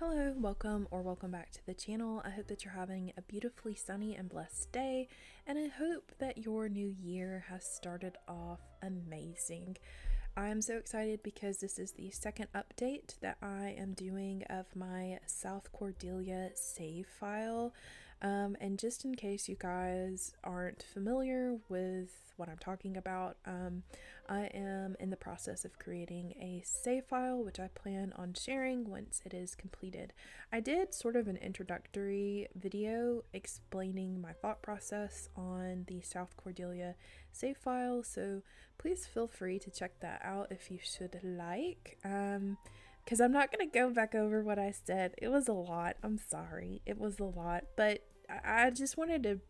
Hello, welcome back to the channel. I hope that you're having a beautifully sunny and blessed day, and I hope that your new year has started off amazing. I'm so excited because this is the second update that I am doing of my South Cordelia save file. And just in case you guys aren't familiar with what I'm talking about, I am in the process of creating a save file, which I plan on sharing once it is completed. I did sort of an introductory video explaining my thought process on the South Cordelia save file, so please feel free to check that out if you should like. Because I'm not going to go back over what I said. It was a lot. I'm sorry. It was a lot, but I just wanted to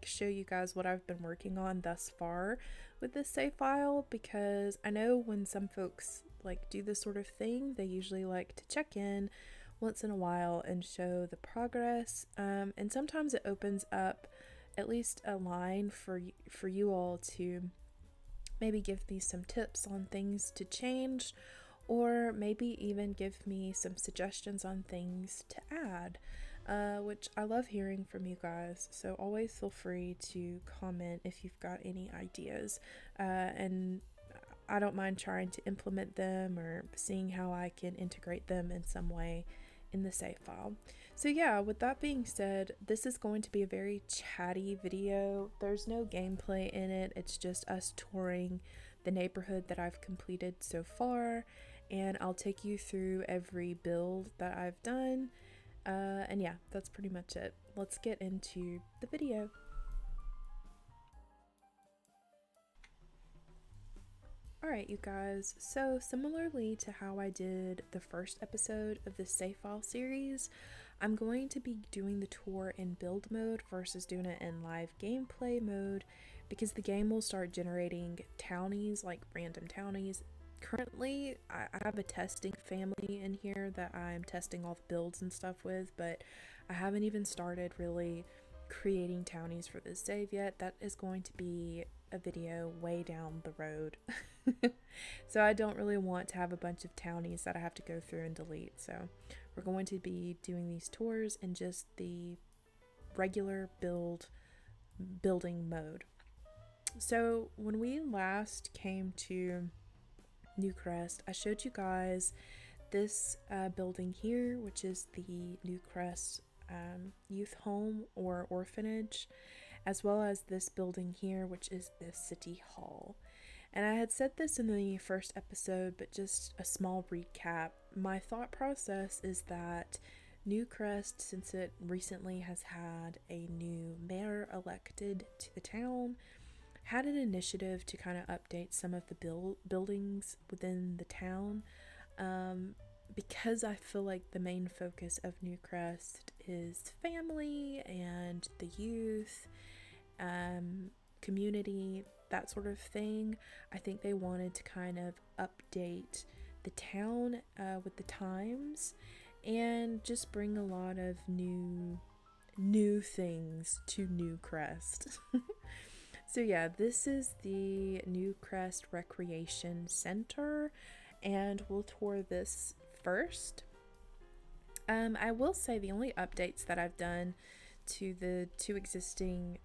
show you guys what I've been working on thus far with this save file, because I know when some folks do this sort of thing, they usually like to check in once in a while and show the progress, and sometimes it opens up at least a line for you all to maybe give me some tips on things to change, or maybe even give me some suggestions on things to add, which I love hearing from you guys. So always feel free to comment if you've got any ideas, and I don't mind trying to implement them or seeing how I can integrate them in some way in the save file. So yeah, with that being said, this is going to be a very chatty video. There's no gameplay in it. It's just us touring the neighborhood that I've completed so far, and I'll take you through every build that I've done. And yeah, that's pretty much it. Let's get into the video. Alright, you guys, so similarly to how I did the first episode of the save file series, I'm going to be doing the tour in build mode versus doing it in live gameplay mode, because the game will start generating townies, like random townies. Currently, I have a testing family in here that I'm testing all the builds and stuff with, but I haven't even started really creating townies for this save yet. That is going to be a video way down the road. So I don't really want to have a bunch of townies that I have to go through and delete. So we're going to be doing these tours in just the regular building mode. So when we last came to Newcrest, I showed you guys this building here, which is the Newcrest youth home or orphanage, as well as this building here, which is the city hall. And I had said this in the first episode, but just a small recap. My thought process is that Newcrest, since it recently has had a new mayor elected to the town, had an initiative to kind of update some of the buildings within the town, because I feel like the main focus of Newcrest is family and the youth, community, that sort of thing. I think they wanted to kind of update the town with the times and just bring a lot of new things to Newcrest. So yeah, this is the Newcrest Recreation Center, and we'll tour this first. I will say the only updates that I've done to the two existing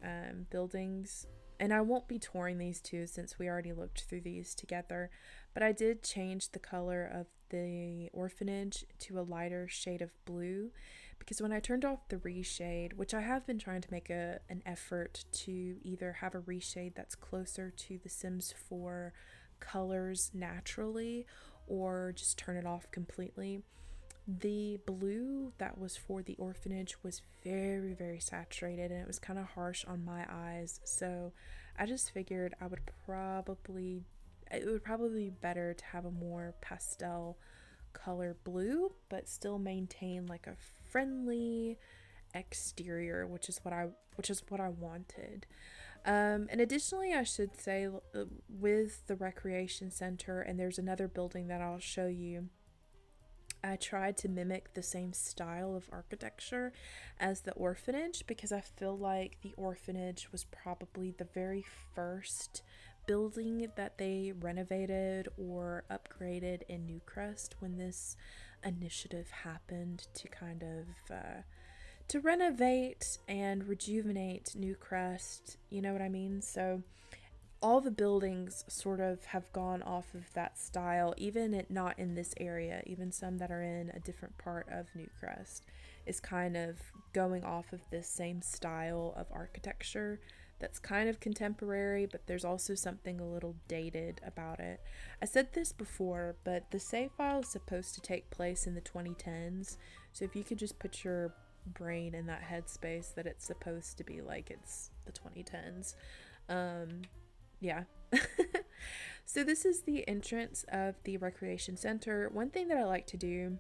buildings, and I won't be touring these two since we already looked through these together, but I did change the color of the orphanage to a lighter shade of blue, because when I turned off the reshade, which I have been trying to make an effort to either have a reshade that's closer to the Sims 4 colors naturally, or just turn it off completely. The blue that was for the orphanage was very, very saturated, and it was kind of harsh on my eyes, so I just figured it would probably be better to have a more pastel color blue, but still maintain like a friendly exterior, which is what I wanted. And additionally, I should say, with the recreation center, and there's another building that I'll show you, I tried to mimic the same style of architecture as the orphanage, because I feel like the orphanage was probably the very first building that they renovated or upgraded in Newcrest when this initiative happened to kind of to renovate and rejuvenate Newcrest, you know what I mean? So all the buildings sort of have gone off of that style, even not in this area, even some that are in a different part of Newcrest is kind of going off of this same style of architecture that's kind of contemporary, but there's also something a little dated about it. I said this before, but the save file is supposed to take place in the 2010s, so if you could just put your brain in that headspace that it's supposed to be like it's the 2010s. Yeah. So this is the entrance of the recreation center. One thing that I like to do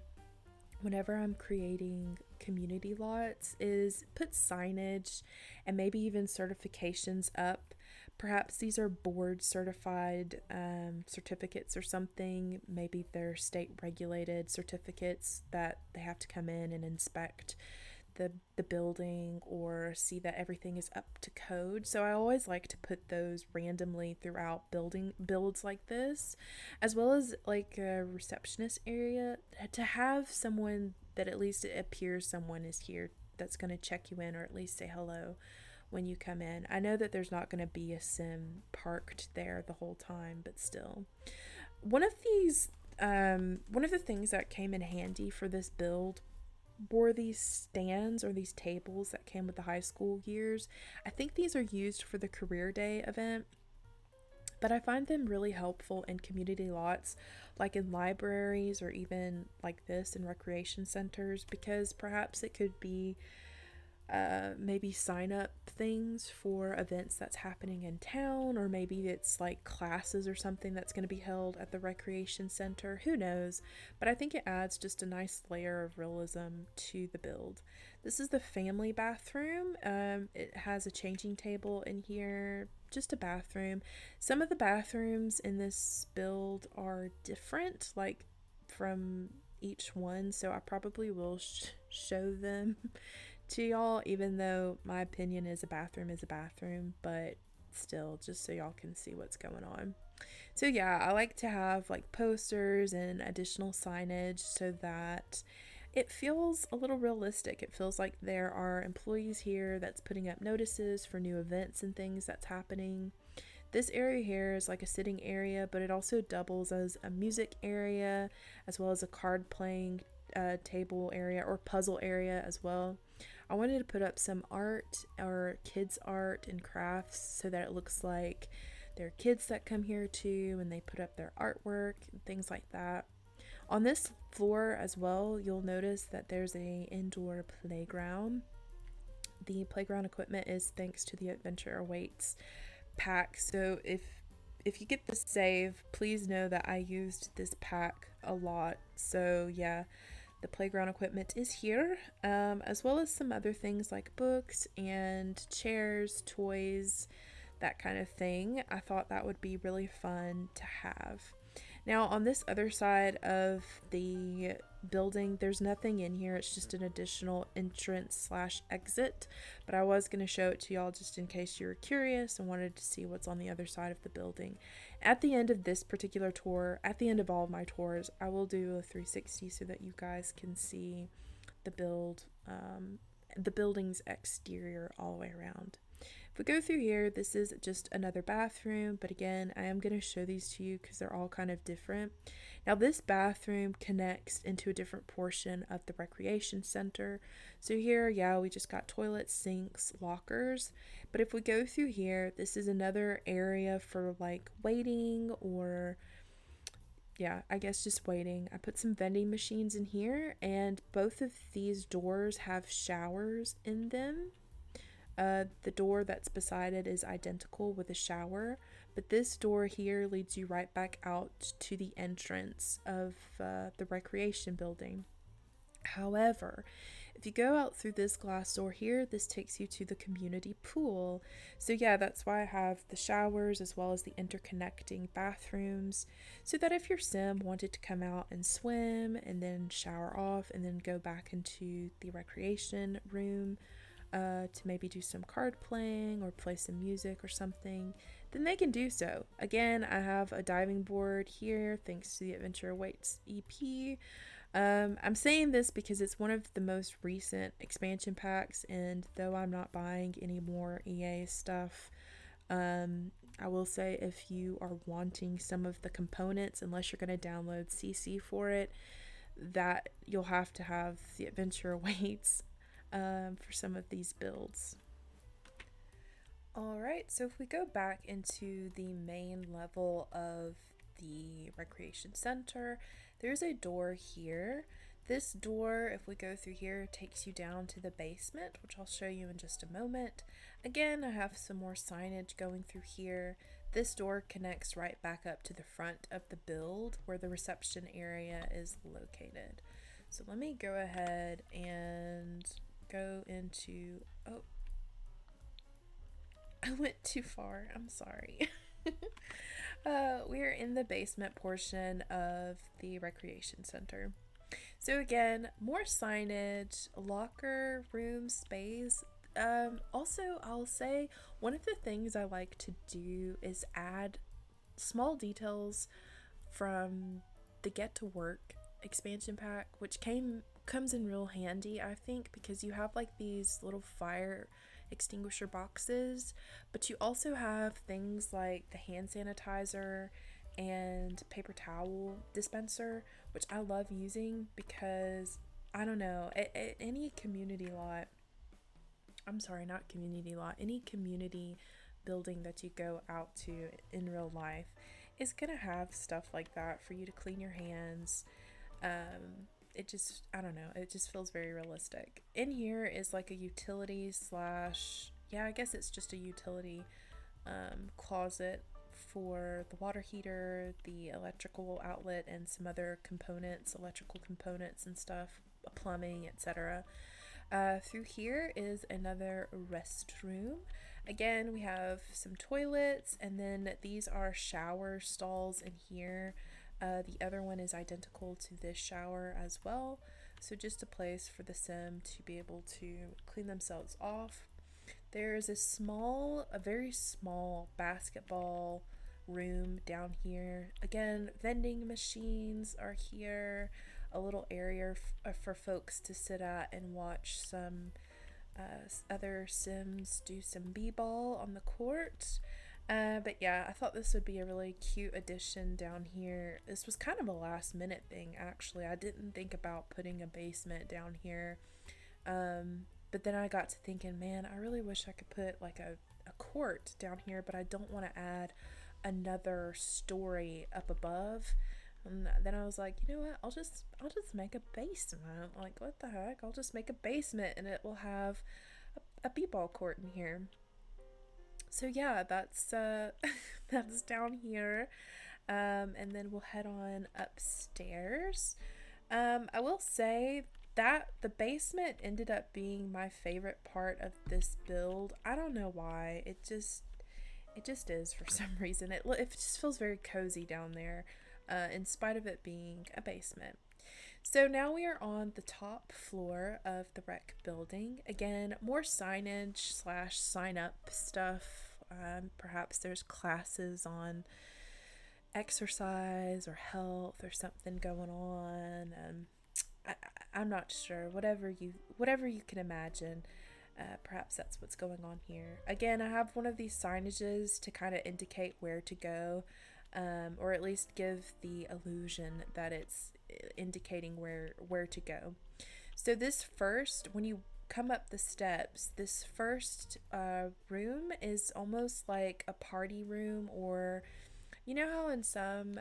whenever I'm creating community lots is put signage and maybe even certifications up. Perhaps these are board certified certificates or something. Maybe they're state regulated certificates that they have to come in and inspect the building or see that everything is up to code. So I always like to put those randomly throughout builds like this, as well as like a receptionist area to have someone that at least it appears someone is here that's going to check you in or at least say hello when you come in. I know that there's not going to be a sim parked there the whole time, but still. One of the things that came in handy for this build were these stands or these tables that came with the high school years. I think these are used for the career day event, but I find them really helpful in community lots, like in libraries or even like this in recreation centers, because perhaps it could be maybe sign up things for events that's happening in town, or maybe it's like classes or something that's going to be held at the recreation center. Who knows? But I think it adds just a nice layer of realism to the build. This is the family bathroom. It has a changing table in here, just a bathroom. Some of the bathrooms in this build are different, like from each one, so I probably will show them to y'all, even though my opinion is a bathroom, but still, just so y'all can see what's going on. So yeah, I like to have like posters and additional signage so that it feels a little realistic. It feels like there are employees here that's putting up notices for new events and things that's happening. This area here is like a sitting area, but it also doubles as a music area as well as a card playing table area or puzzle area as well. I wanted to put up some art or kids art and crafts so that it looks like there are kids that come here too and they put up their artwork and things like that. On this floor as well, you'll notice that there's a indoor playground. The playground equipment is thanks to the Adventure Awaits pack. So if you get the save, please know that I used this pack a lot. So yeah, the playground equipment is here, as well as some other things like books and chairs, toys, that kind of thing. I thought that would be really fun to have. Now on this other side of the building, there's nothing in here. It's just an additional entrance / exit, but I was going to show it to y'all just in case you were curious and wanted to see what's on the other side of the building. At the end of this particular tour, at the end of all of my tours, I will do a 360 so that you guys can see the building's exterior all the way around. If we go through here, this is just another bathroom, but again, I am going to show these to you because they're all kind of different. Now this bathroom connects into a different portion of the recreation center. So here, yeah, we just got toilets, sinks, lockers. But if we go through here, this is another area for like waiting or, yeah, I guess just waiting. I put some vending machines in here and both of these doors have showers in them. The door that's beside it is identical with a shower, but this door here leads you right back out to the entrance of the recreation building. However, if you go out through this glass door here, this takes you to the community pool. So yeah, that's why I have the showers as well as the interconnecting bathrooms, so that if your sim wanted to come out and swim and then shower off and then go back into the recreation room to maybe do some card playing or play some music or something, then they can do so. Again, I have a diving board here thanks to the Adventure Awaits EP. I'm saying this because it's one of the most recent expansion packs, and though I'm not buying any more EA stuff, I will say if you are wanting some of the components, unless you're going to download CC for it, that you'll have to have the adventure awaits for some of these builds. Alright, so if we go back into the main level of the recreation center, there's a door here. This door, if we go through here, takes you down to the basement, which I'll show you in just a moment. Again, I have some more signage going through here. This door connects right back up to the front of the build where the reception area is located. So let me go ahead and go into, oh, I went too far, I'm sorry. We're in the basement portion of the recreation center. So again, more signage, locker room space. Also, I'll say one of the things I like to do is add small details from the Get to Work expansion pack, which comes in real handy, I think, because you have like these little fire extinguisher boxes, but you also have things like the hand sanitizer and paper towel dispenser, which I love using because I don't know, at any community lot, I'm sorry, not community lot, any community building that you go out to in real life is gonna have stuff like that for you to clean your hands. It just, I don't know, it just feels very realistic. In here is like a utility slash, yeah, I guess it's just a utility closet for the water heater, the electrical outlet, and some other components, electrical components and stuff, plumbing, etc. Through here is another restroom. Again, we have some toilets, and then these are shower stalls in here. The other one is identical to this shower as well. So just a place for the sim to be able to clean themselves off. There's a very small basketball room down here. Again, vending machines are here. A little area for folks to sit at and watch some other sims do some b-ball on the court. But yeah, I thought this would be a really cute addition down here. This was kind of a last minute thing, actually. I didn't think about putting a basement down here. But then I got to thinking, man, I really wish I could put like a court down here, but I don't want to add another story up above. And then I was like, you know what? I'll just make a basement. Like, what the heck? I'll just make a basement and it will have a b-ball court in here. So yeah, that's that's down here, and then we'll head on upstairs. I will say that the basement ended up being my favorite part of this build. I don't know why. It just is for some reason. It just feels very cozy down there, in spite of it being a basement. So now we are on the top floor of the rec building. Again, more signage slash sign up stuff. Perhaps there's classes on exercise or health or something going on. I'm not sure. Whatever you can imagine. Perhaps that's what's going on here. Again, I have one of these signages to kind of indicate where to go. Or at least give the illusion that it's indicating where to go. So this first, when you come up the steps, this first room is almost like a party room, or you know how in some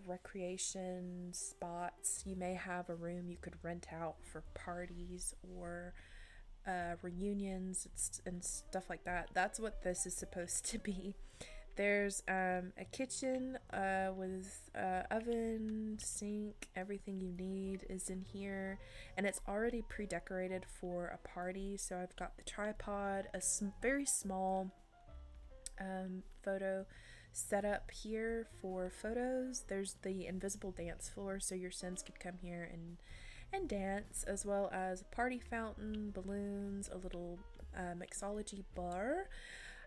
recreation spots you may have a room you could rent out for parties or reunions and stuff like that. That's what this is supposed to be. There's a kitchen with oven, sink, everything you need is in here, and it's already pre-decorated for a party. So I've got the tripod, a very small photo setup here for photos. There's the invisible dance floor, so your sims could come here and dance, as well as a party fountain, balloons, a little mixology bar,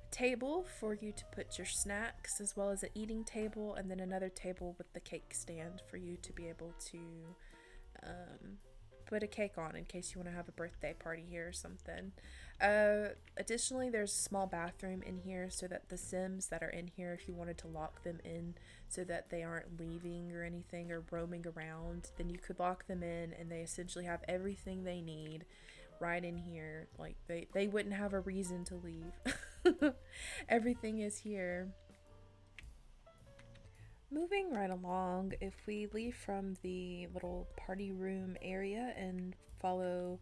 table for you to put your snacks, as well as an eating table, and then another table with the cake stand for you to be able to put a cake on in case you want to have a birthday party here or something. Additionally, there's a small bathroom in here so that the Sims that are in here, if you wanted to lock them in so that they aren't leaving or anything or roaming around, then you could lock them in and they essentially have everything they need right in here. Like they wouldn't have a reason to leave. Everything is here. Moving right along, if we leave from the little party room area and follow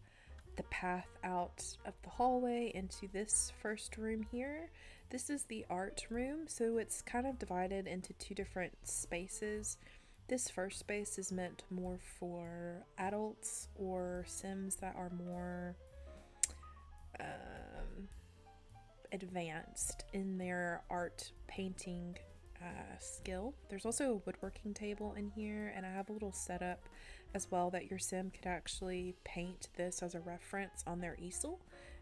the path out of the hallway into this first room here, this is the art room. So it's kind of divided into two different spaces. This first space is meant more for adults or Sims that are more advanced in their art painting skill. There's also a woodworking table in here, and I have a little setup as well that your Sim could actually paint this as a reference on their easel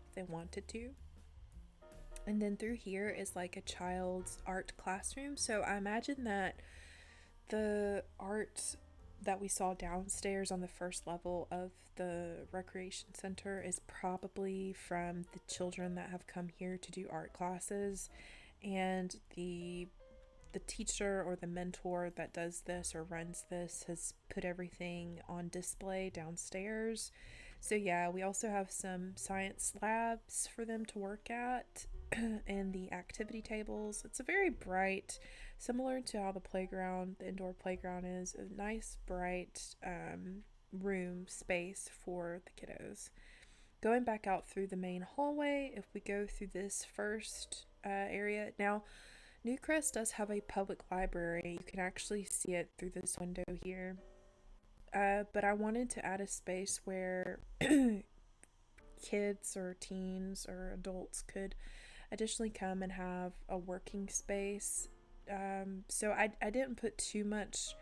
if they wanted to. And then through here is like a child's art classroom. So I imagine that the art that we saw downstairs on the first level of the recreation center is probably from the children that have come here to do art classes, and the teacher or the mentor that does this or runs this has put everything on display downstairs. So yeah, we also have some science labs for them to work at and the activity tables. It's a very bright, similar to how the indoor playground is, a nice bright room space for the kiddos. Going back out through the main hallway, if we go through this first area, now Newcrest does have a public library. You can actually see it through this window here. But I wanted to add a space where kids or teens or adults could additionally come and have a working space. So I didn't put too much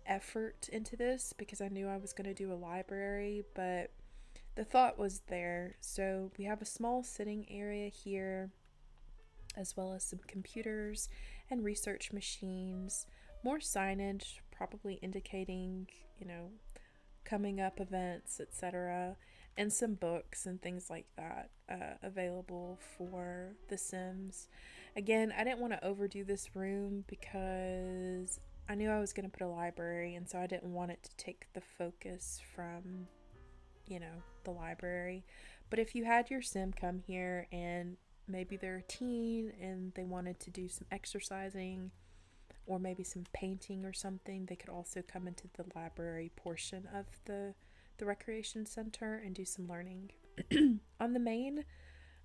effort into this because I knew I was going to do a library, but the thought was there. So we have a small sitting area here, as well as some computers and research machines, more signage probably indicating, coming up events, etc., and some books and things like that available for the Sims. Again, I didn't want to overdo this room because I knew I was going to put a library, and so I didn't want it to take the focus from, the library. But if you had your Sim come here and maybe they're a teen and they wanted to do some exercising or maybe some painting or something, they could also come into the library portion of the recreation center and do some learning. On the main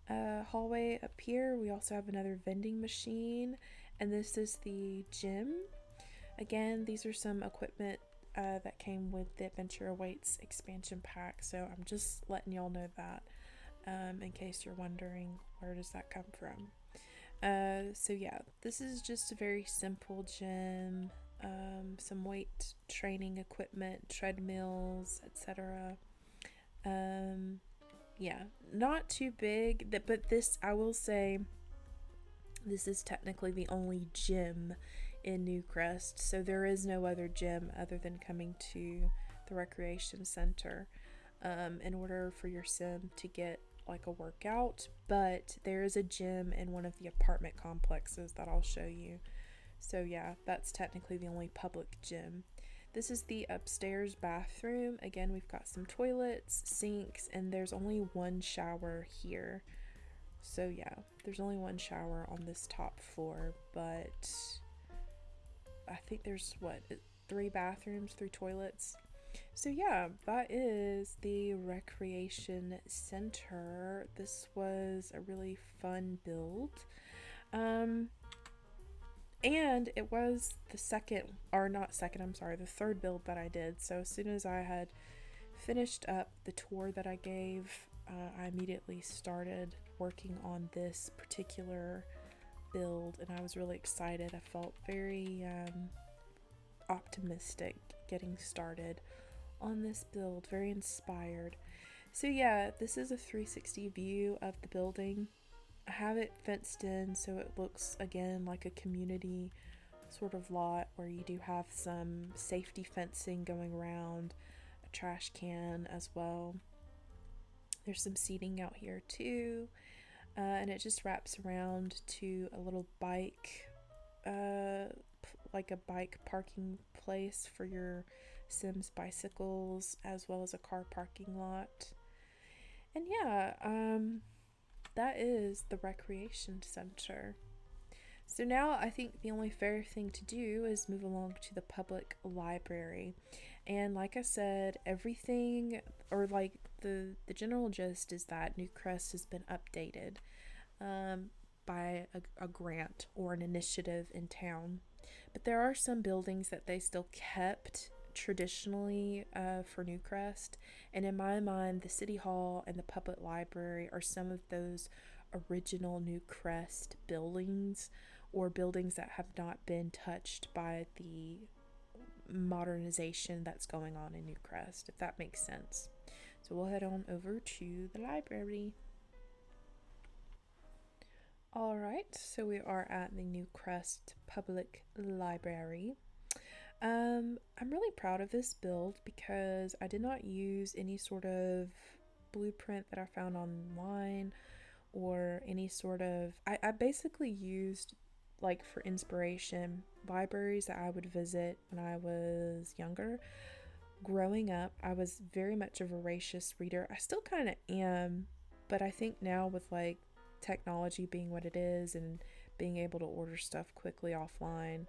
hallway up here, we also have another vending machine, and this is the gym. Again, these are some equipment that came with the Adventure Awaits expansion pack, so I'm just letting y'all know that. In case you're wondering, where does that come from? So yeah, this is just a very simple gym, some weight training equipment, treadmills, etc. Yeah, not too big, but this, I will say, this is technically the only gym in Newcrest, so there is no other gym other than coming to the recreation center in order for your Sim to get like a workout. But there is a gym in one of the apartment complexes that I'll show you. So yeah, that's technically the only public gym. This is the upstairs bathroom. Again, we've got some toilets, sinks, and there's only one shower here. So yeah, there's only one shower on this top floor, but I think there's 3 bathrooms, 3 toilets. So yeah, that is the recreation center. This was a really fun build. And it was the third build that I did. So as soon as I had finished up the tour that I gave, I immediately started working on this particular build, and I was really excited. I felt very optimistic getting started on this build, very inspired. So yeah, this is a 360 view of the building. I have it fenced in so it looks again like a community sort of lot where you do have some safety fencing going around, a trash can as well. There's some seating out here too, and it just wraps around to a little bike, like a bike parking place for your Sims bicycles, as well as a car parking lot. And yeah, that is the recreation center. So now I think the only fair thing to do is move along to the public library. And like I said, everything, or like the general gist is that Newcrest has been updated by a grant or an initiative in town. But there are some buildings that they still kept traditionally for Newcrest. And in my mind, the City Hall and the Public Library are some of those original Newcrest buildings, or buildings that have not been touched by the modernization that's going on in Newcrest, if that makes sense. So we'll head on over to the library. Alright, so we are at the Newcrest Public Library. I'm really proud of this build because I did not use any sort of blueprint that I found online or any sort of... I basically used, like, for inspiration, libraries that I would visit when I was younger. Growing up, I was very much a voracious reader. I still kind of am, but I think now with, like, technology being what it is and being able to order stuff quickly offline,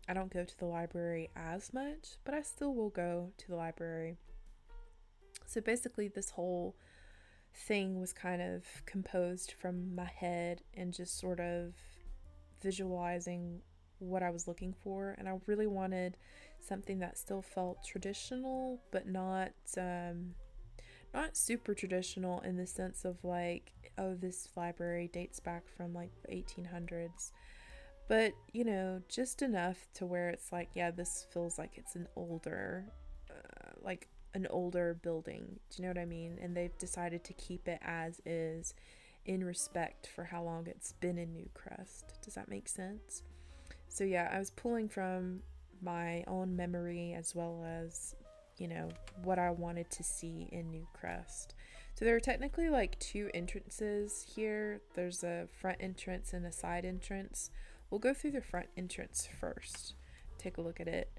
I don't go to the library as much, but I still will go to the library. So basically this whole thing was kind of composed from my head and just sort of visualizing what I was looking for, and I really wanted something that still felt traditional but not super traditional in the sense of like, oh, this library dates back from like the 1800s, but you know, just enough to where it's like, yeah, this feels like it's an older building. Do you know what I mean? And they've decided to keep it as is in respect for how long it's been in Newcrest. Does that make sense? So yeah, I was pulling from my own memory as well as, you know, what I wanted to see in Newcrest. So there are technically like two entrances here. There's a front entrance and a side entrance. We'll go through the front entrance first. Take a look at it.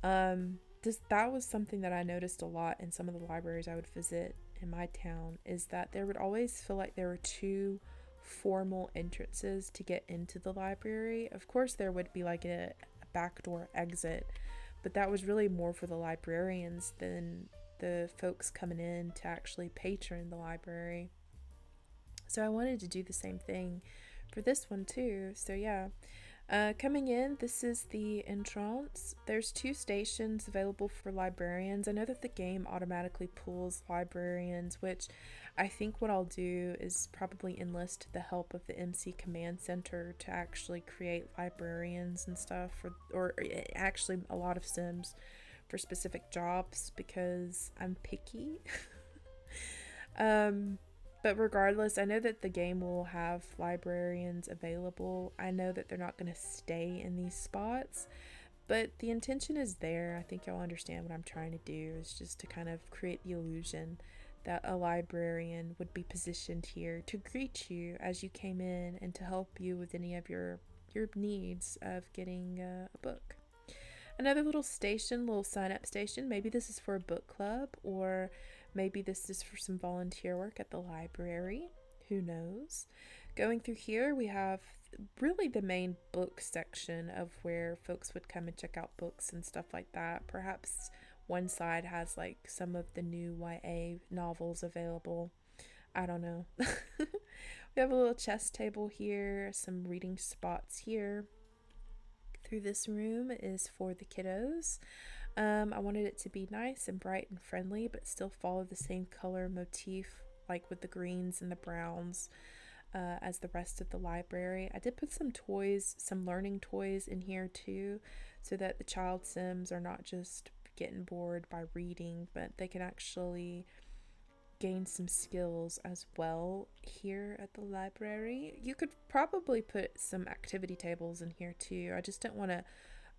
That was something that I noticed a lot in some of the libraries I would visit in my town, is that there would always feel like there were two formal entrances to get into the library. Of course, there would be like a backdoor exit, but that was really more for the librarians than the folks coming in to actually patron the library. So I wanted to do the same thing for this one too. So yeah, coming in, this is the entrance. There's 2 stations available for librarians. I know that the game automatically pulls librarians, which I think what I'll do is probably enlist the help of the MC Command Center to actually create librarians and stuff, or actually a lot of Sims for specific jobs, because I'm picky. But regardless, I know that the game will have librarians available. I know that they're not going to stay in these spots, but the intention is there. I think y'all understand what I'm trying to do, is just to kind of create the illusion that a librarian would be positioned here to greet you as you came in and to help you with any of your needs of getting a book. Another little station, little sign-up station. Maybe this is for a book club, or maybe this is for some volunteer work at the library. Who knows? Going through here, we have really the main book section of where folks would come and check out books and stuff like that. Perhaps one side has like some of the new YA novels available. I don't know. We have a little chess table here, some reading spots here. Through this room is for the kiddos. I wanted it to be nice and bright and friendly, but still follow the same color motif, like with the greens and the browns, as the rest of the library. I did put some toys, some learning toys in here too, so that the child Sims are not just getting bored by reading, but they can actually gain some skills as well here at the library. You could probably put some activity tables in here too. I just don't want to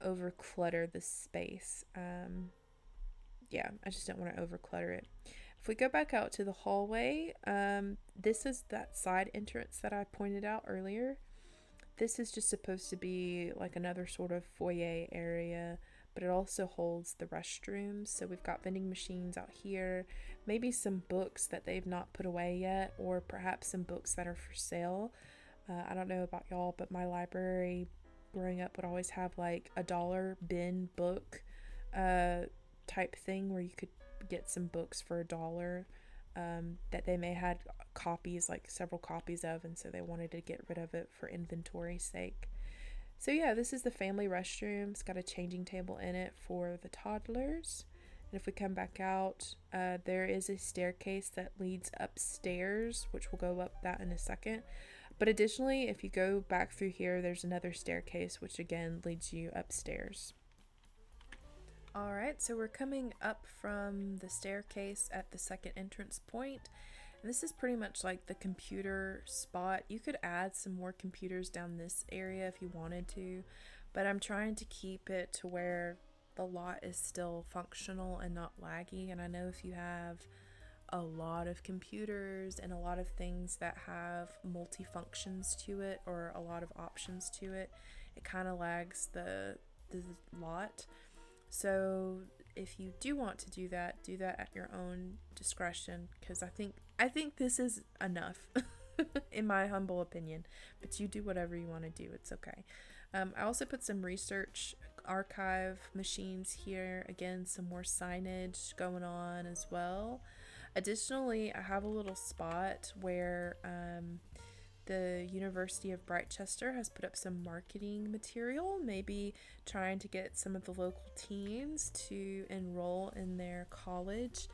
over clutter the space. yeah, I just don't want to overclutter it. If we go back out to the hallway, this is that side entrance that I pointed out earlier. This is just supposed to be like another sort of foyer area, but it also holds the restrooms. So we've got vending machines out here, maybe some books that they've not put away yet, or perhaps some books that are for sale. I don't know about y'all, but my library growing up would always have like a dollar bin book type thing where you could get some books for $1 that they may had copies, like several copies of, and so they wanted to get rid of it for inventory sake. So yeah, this is the family restroom. It's got a changing table in it for the toddlers. And if we come back out, there is a staircase that leads upstairs, which we'll go up that in a second. But additionally, if you go back through here, there's another staircase, which again leads you upstairs. Alright, so we're coming up from the staircase at the second entrance point. And this is pretty much like the computer spot. You could add some more computers down this area if you wanted to, but I'm trying to keep it to where the lot is still functional and not laggy. And I know if you have a lot of computers and a lot of things that have multi-functions to it or a lot of options to it, it kind of lags the lot. So if you do want to do that at your own discretion, because I think this is enough in my humble opinion, but you do whatever you want to do. It's okay. I also put some research archive machines here. Again, some more signage going on as well. Additionally, I have a little spot where the University of Brightchester has put up some marketing material, maybe trying to get some of the local teens to enroll in their college.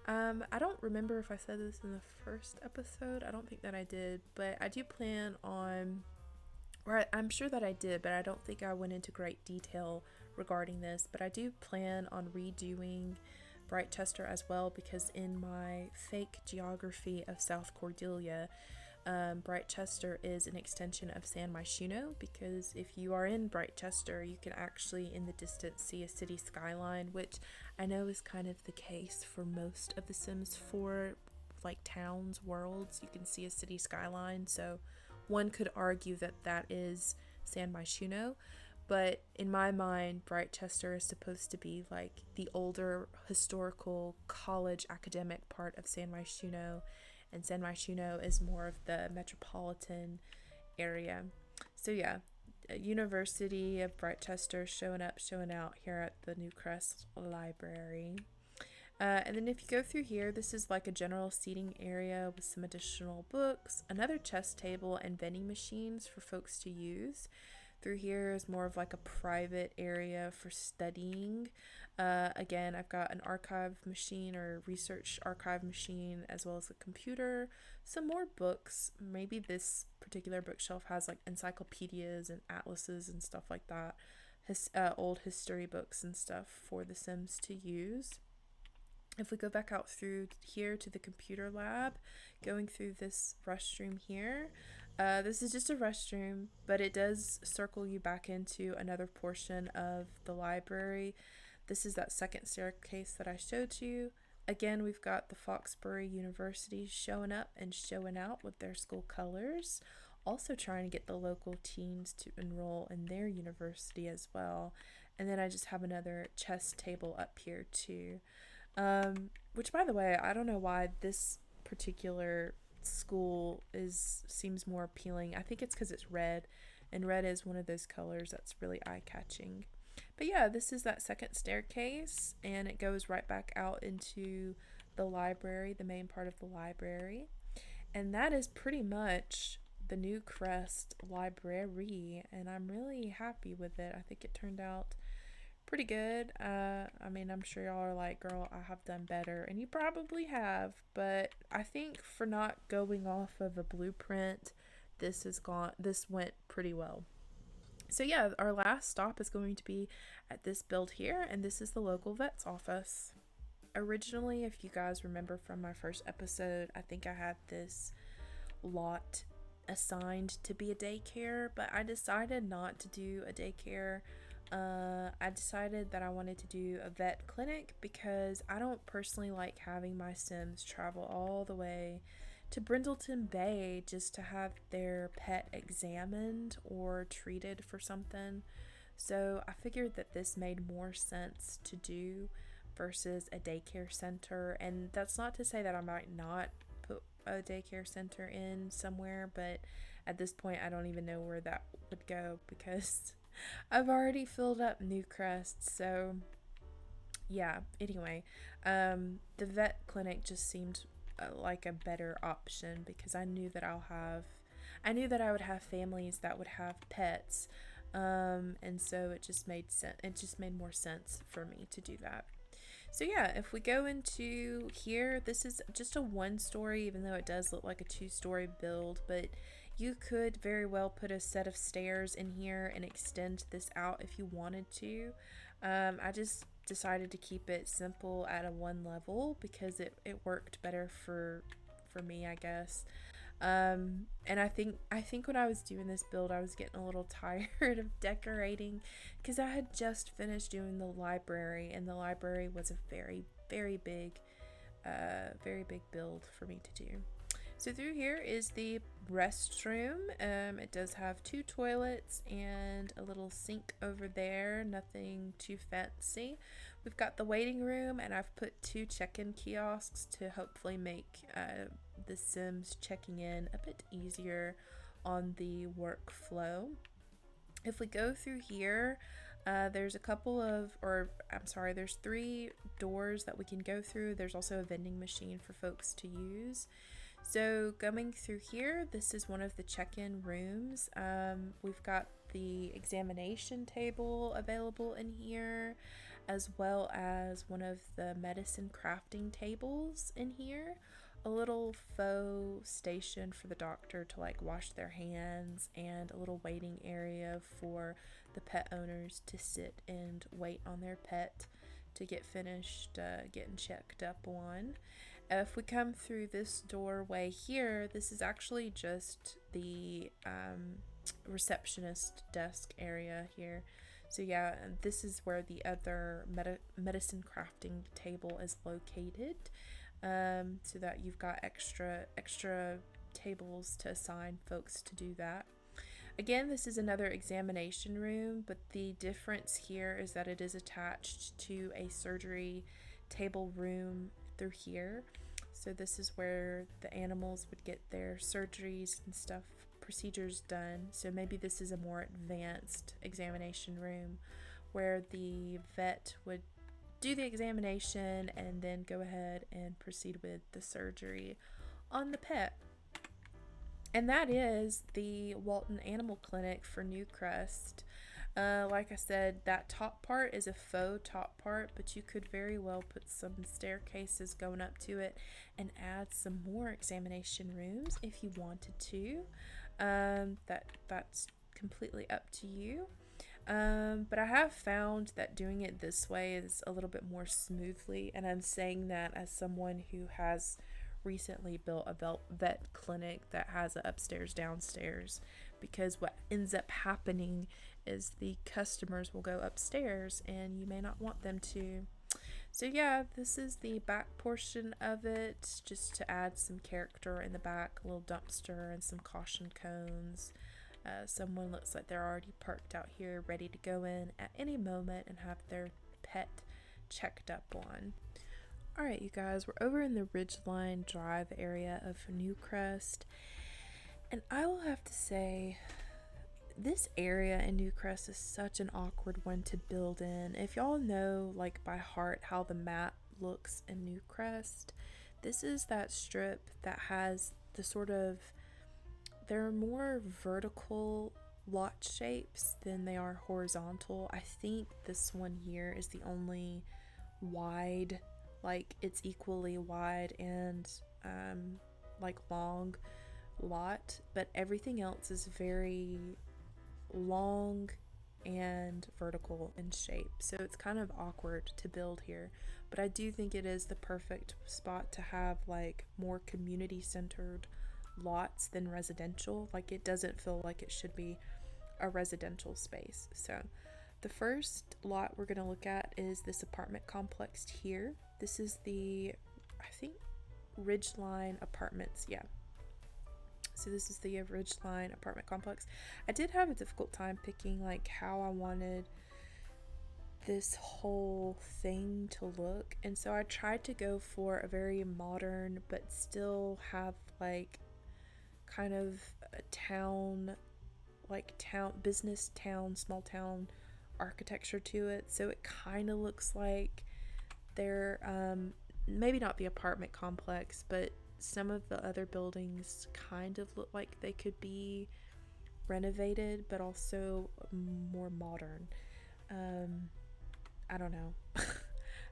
I don't remember if I said this in the first episode. I don't think that I did, but I do plan on, or I'm sure that I did, but I don't think I went into great detail regarding this, but I do plan on redoing Brightchester as well, because in my fake geography of South Cordelia, Brightchester is an extension of San Myshuno, because if you are in Brightchester, you can actually in the distance see a city skyline, which I know is kind of the case for most of the Sims 4 like towns, worlds. You can see a city skyline, so one could argue that that is San Myshuno, but in my mind, Brightchester is supposed to be like the older historical college academic part of San Myshuno, and San Myshuno is more of the metropolitan area. So yeah, University of Brightchester showing out here at the Newcrest library. And then if you go through here, this is like a general seating area with some additional books, another chess table, and vending machines for folks to use. Through here is more of like a private area for studying. Again, I've got an archive machine or research archive machine, as well as a computer, some more books. Maybe this particular bookshelf has like encyclopedias and atlases and stuff like that. Old history books and stuff for the Sims to use. If we go back out through here to the computer lab, going through this restroom here, this is just a restroom, but it does circle you back into another portion of the library. This is that second staircase that I showed you. Again, we've got the Foxbury University showing up and showing out with their school colors, also trying to get the local teens to enroll in their university as well. And then I just have another chess table up here too. Which, by the way, I don't know why this particular school seems more appealing. I think it's because it's red, and red is one of those colors that's really eye-catching. But yeah, this is that second staircase, and it goes right back out into the library, the main part of the library. And that is pretty much the Newcrest library, and I'm really happy with it. I think it turned out pretty good. I mean, I'm sure y'all are like, girl, I have done better, and you probably have, but I think for not going off of a blueprint, this went pretty well. So yeah, our last stop is going to be at this build here, and this is the local vet's office. Originally, if you guys remember from my first episode, I think I had this lot assigned to be a daycare, but I decided not to do a daycare I decided that I wanted to do a vet clinic because I don't personally like having my Sims travel all the way to Brindleton Bay just to have their pet examined or treated for something. So I figured that this made more sense to do versus a daycare center. And that's not to say that I might not put a daycare center in somewhere, but at this point I don't even know where that would go because I've already filled up Newcrest. So yeah, anyway, the vet clinic just seemed like a better option because I knew that I would have families that would have pets, and so it just made sense. It just made more sense for me to do that. So yeah, if we go into here, this is just a one story, even though it does look like a two-story build, but you could very well put a set of stairs in here and extend this out if you wanted to. I just decided to keep it simple at a one level because it worked better for me, I guess. And I think when I was doing this build, I was getting a little tired of decorating because I had just finished doing the library, and the library was a very big build for me to do. So through here is the restroom. It does have two toilets and a little sink over there, nothing too fancy. We've got the waiting room, and I've put two check-in kiosks to hopefully make the Sims checking in a bit easier on the workflow. If we go through here, there's there's 3 doors that we can go through. There's also a vending machine for folks to use. So going through here, this is one of the check-in rooms. We've got the examination table available in here, as well as one of the medicine crafting tables in here. A little faux station for the doctor to like wash their hands, and a little waiting area for the pet owners to sit and wait on their pet to get finished getting checked up on. If we come through this doorway here, this is actually just the receptionist desk area here. So yeah, this is where the other medicine crafting table is located, so that you've got extra tables to assign folks to do that. Again, this is another examination room, but the difference here is that it is attached to a surgery table room through here. So this is where the animals would get their surgeries and stuff, procedures done. So maybe this is a more advanced examination room where the vet would do the examination and then go ahead and proceed with the surgery on the pet. And that is the Walton Animal Clinic for Newcrest. Like I said, that top part is a faux top part, but you could very well put some staircases going up to it and add some more examination rooms if you wanted to. That's completely up to you. But I have found that doing it this way is a little bit more smoothly, and I'm saying that as someone who has recently built a vet clinic that has an upstairs downstairs, because what ends up happening is the customers will go upstairs and you may not want them to. So yeah, this is the back portion of it, just to add some character in the back, a little dumpster and some caution cones. Someone looks like they're already parked out here ready to go in at any moment and have their pet checked up on. Alright, you guys, we're over in the Ridgeline Drive area of Newcrest, and I will have to say, this area in Newcrest is such an awkward one to build in. If y'all know, like by heart, how the map looks in Newcrest, this is that strip that has the sort of, they're more vertical lot shapes than they are horizontal. I think this one here is the only wide, like it's equally wide and like long lot, but everything else is very long and vertical in shape, so it's kind of awkward to build here. But I do think it is the perfect spot to have like more community centered lots than residential. Like it doesn't feel like it should be a residential space. So the first lot we're going to look at is this apartment complex here. This is the, I think, Ridgeline Apartments. Yeah. So this is the Ridgeline apartment complex. I did have a difficult time picking like how I wanted this whole thing to look, and so I tried to go for a very modern but still have like kind of a town, like business town, small town architecture to it. So it kind of looks like they're maybe not the apartment complex, but some of the other buildings kind of look like they could be renovated but also more modern. I don't know.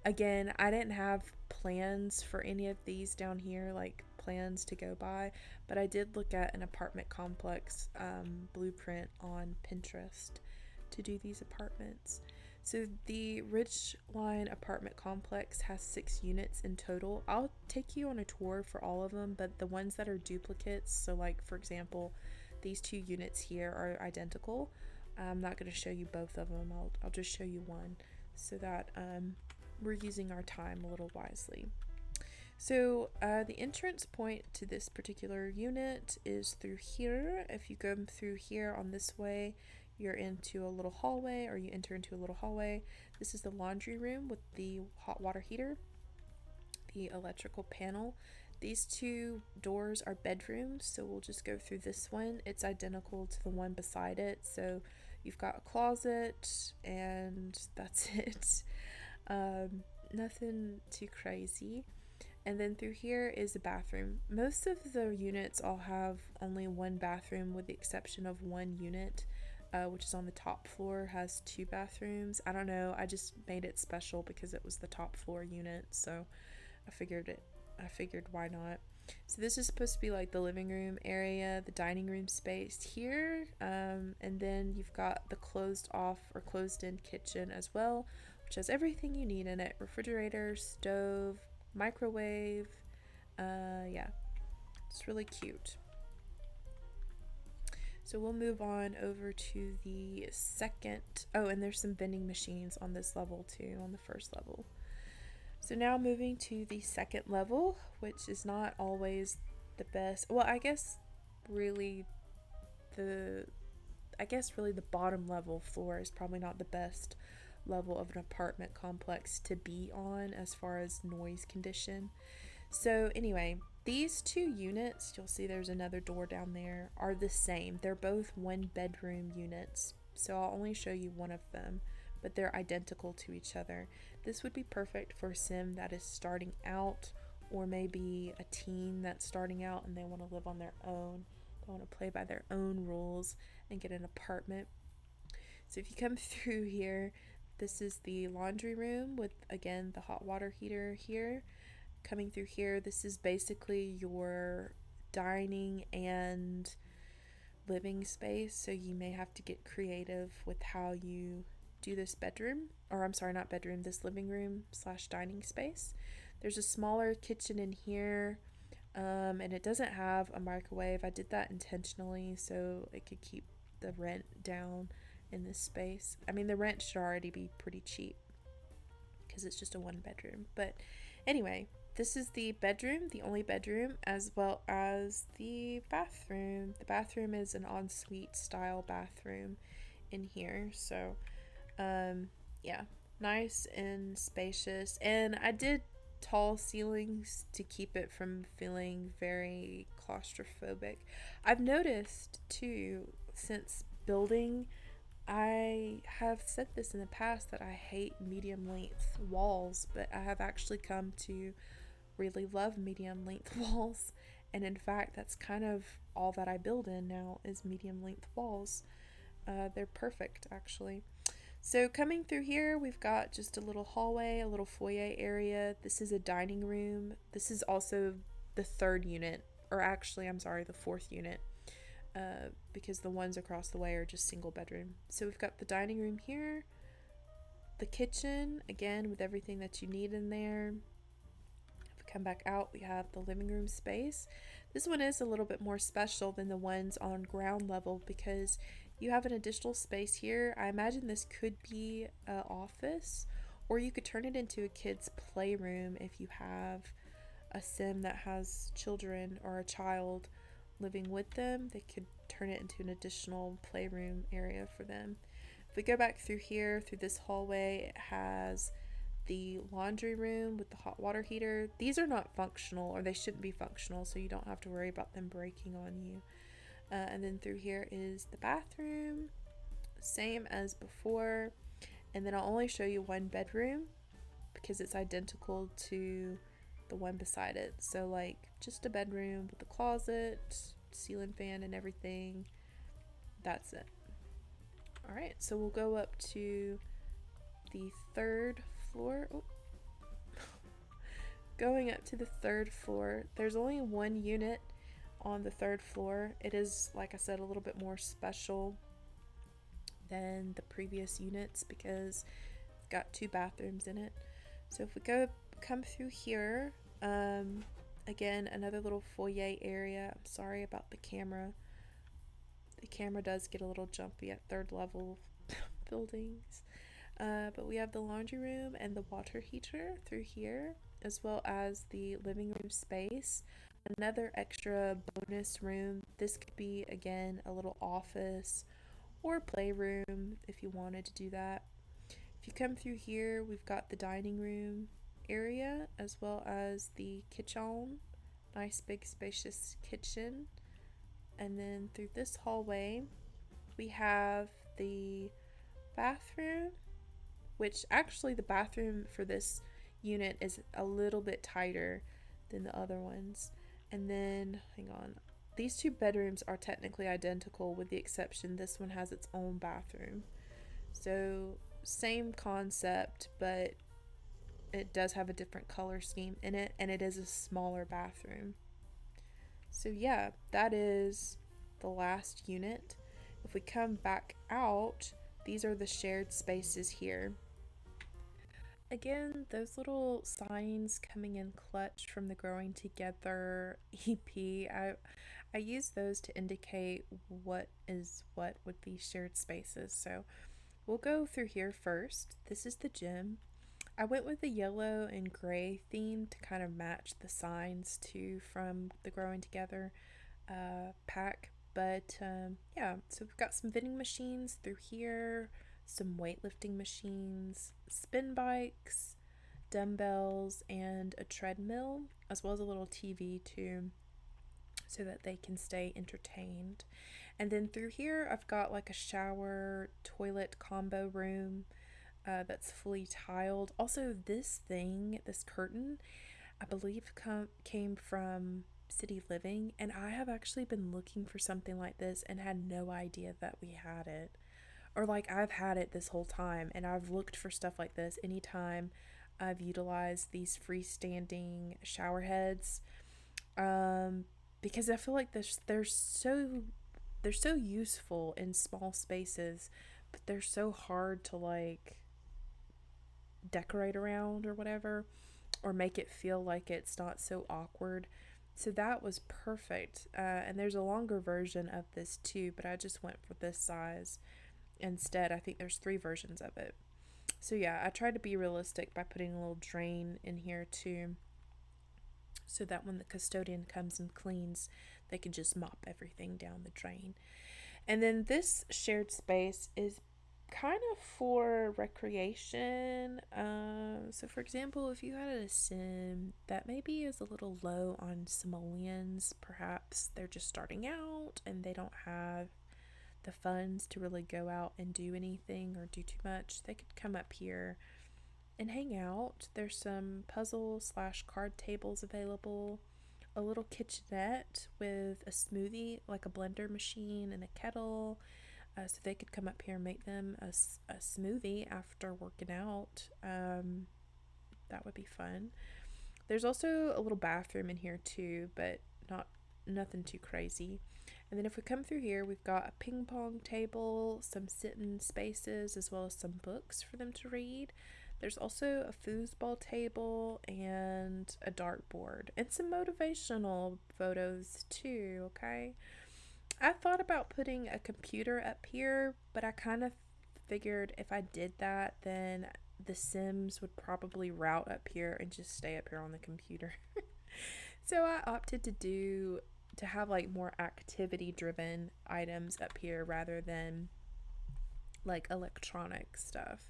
Again, I didn't have plans for any of these down here, like plans to go by, but I did look at an apartment complex blueprint on Pinterest to do these apartments. So the Ridgeline apartment complex has 6 units in total. I'll take you on a tour for all of them, but the ones that are duplicates, so like for example, these 2 units here are identical. I'm not going to show you both of them. I'll just show you one so that we're using our time a little wisely. So the entrance point to this particular unit is through here. If you go through here on this way, you're into a little hallway, or you enter into a little hallway. This is the laundry room with the hot water heater, the electrical panel. These 2 doors are bedrooms, so we'll just go through this one. It's identical to the one beside it, so you've got a closet and that's it. Nothing too crazy. And then through here is a bathroom. Most of the units all have only one bathroom, with the exception of one unit, which is on the top floor, has 2 bathrooms. I don't know, I just made it special because it was the top floor unit, so I figured why not. So this is supposed to be like the living room area, the dining room space here, and then you've got the closed off or closed in kitchen as well, which has everything you need in it: refrigerator, stove, microwave. Yeah, it's really cute. So we'll move on over to the second. Oh, and there's some vending machines on this level too, on the first level. So now moving to the second level, which is not always the best. Well, I guess really the bottom level floor is probably not the best level of an apartment complex to be on as far as noise condition. So anyway, these 2 units, you'll see there's another door down there, are the same. They're both 1 bedroom units. So I'll only show you one of them, but they're identical to each other. This would be perfect for a sim that is starting out, or maybe a teen that's starting out and they want to live on their own. They want to play by their own rules and get an apartment. So if you come through here, this is the laundry room with, again, the hot water heater here. Coming through here, this is basically your dining and living space, so you may have to get creative with how you do this bedroom, or I'm sorry, not bedroom, this living room / dining space. There's a smaller kitchen in here, and it doesn't have a microwave. I did that intentionally so it could keep the rent down in this space. I mean, the rent should already be pretty cheap because it's just a 1 bedroom. But anyway, this is the bedroom, the only bedroom, as well as the bathroom. The bathroom is an ensuite style bathroom in here. So yeah, nice and spacious. And I did tall ceilings to keep it from feeling very claustrophobic. I've noticed too, since building, I have said this in the past, that I hate medium length walls, but I have actually come to really love medium length walls. And in fact, that's kind of all that I build in now, is medium length walls. They're perfect, actually. So coming through here, we've got just a little hallway, a little foyer area. This is a dining room. This is also the 3rd unit, or actually, I'm sorry, the 4th unit, because the ones across the way are just single bedroom. So we've got the dining room here, the kitchen, again, with everything that you need in there. If we come back out, we have the living room space. This one is a little bit more special than the ones on ground level because You have an additional space here. I imagine this could be an office, or you could turn it into a kid's playroom if you have a sim that has children or a child living with them. They could turn it into an additional playroom area for them. If we go back through here, through this hallway, it has the laundry room with the hot water heater. These are not functional, or they shouldn't be functional, so you don't have to worry about them breaking on you. And then through here is the bathroom, same as before. And then I'll only show you one bedroom because it's identical to the one beside it. So like just a bedroom with a closet, ceiling fan and everything. That's it. All right, so we'll go up to the third floor. Oh. Going up to the third floor, there's only one unit on the third floor. It is, like I said, a little bit more special than the previous units because it's got 2 bathrooms in it. So if we come through here, again, another little foyer area. I'm sorry about the camera. The camera does get a little jumpy at 3rd level buildings. But we have the laundry room and the water heater through here, as well as the living room space. Another extra bonus room. This could be, again, a little office or playroom if you wanted to do that. If you come through here, we've got the dining room area as well as the kitchen. Nice big spacious kitchen. And then through this hallway, we have the bathroom, which actually the bathroom for this unit is a little bit tighter than the other ones. And then, hang on, these 2 bedrooms are technically identical with the exception this one has its own bathroom. So same concept, but it does have a different color scheme in it, and it is a smaller bathroom. So yeah, that is the last unit. If we come back out, these are the shared spaces here. Again, those little signs coming in clutch from the Growing Together EP, I use those to indicate what is what with these shared spaces. So we'll go through here first. This is the gym. I went with the yellow and gray theme to kind of match the signs too from the Growing Together pack. But yeah, so we've got some vending machines through here, some weightlifting machines, spin bikes, dumbbells, and a treadmill, as well as a little TV too, so that they can stay entertained. And then through here, I've got like a shower, toilet combo room that's fully tiled. Also, this curtain, I believe came from City Living, and I have actually been looking for something like this and had no idea that we had it. Or like I've had it this whole time, and I've looked for stuff like this anytime I've utilized these freestanding shower heads, because I feel like they're so useful in small spaces, but they're so hard to like decorate around or whatever, or make it feel like it's not so awkward. So that was perfect. And there's a longer version of this too, but I just went for this size instead. I think there's 3 versions of it. So yeah, I tried to be realistic by putting a little drain in here too, so that when the custodian comes and cleans, they can just mop everything down the drain. And then this shared space is kind of for recreation. So for example, if you had a sim that maybe is a little low on simoleons, perhaps they're just starting out and they don't have the funds to really go out and do anything or do too much, they could come up here and hang out. There's some puzzle/card tables available, a little kitchenette with a smoothie, like a blender machine and a kettle, so they could come up here and make them a smoothie after working out. That would be fun. There's also a little bathroom in here too, but nothing too crazy. And then if we come through here, we've got a ping pong table, some sitting spaces, as well as some books for them to read. There's also a foosball table and a dartboard and some motivational photos too, okay? I thought about putting a computer up here, but I kind of figured if I did that, then the Sims would probably route up here and just stay up here on the computer. So I opted to have like more activity driven items up here rather than like electronic stuff.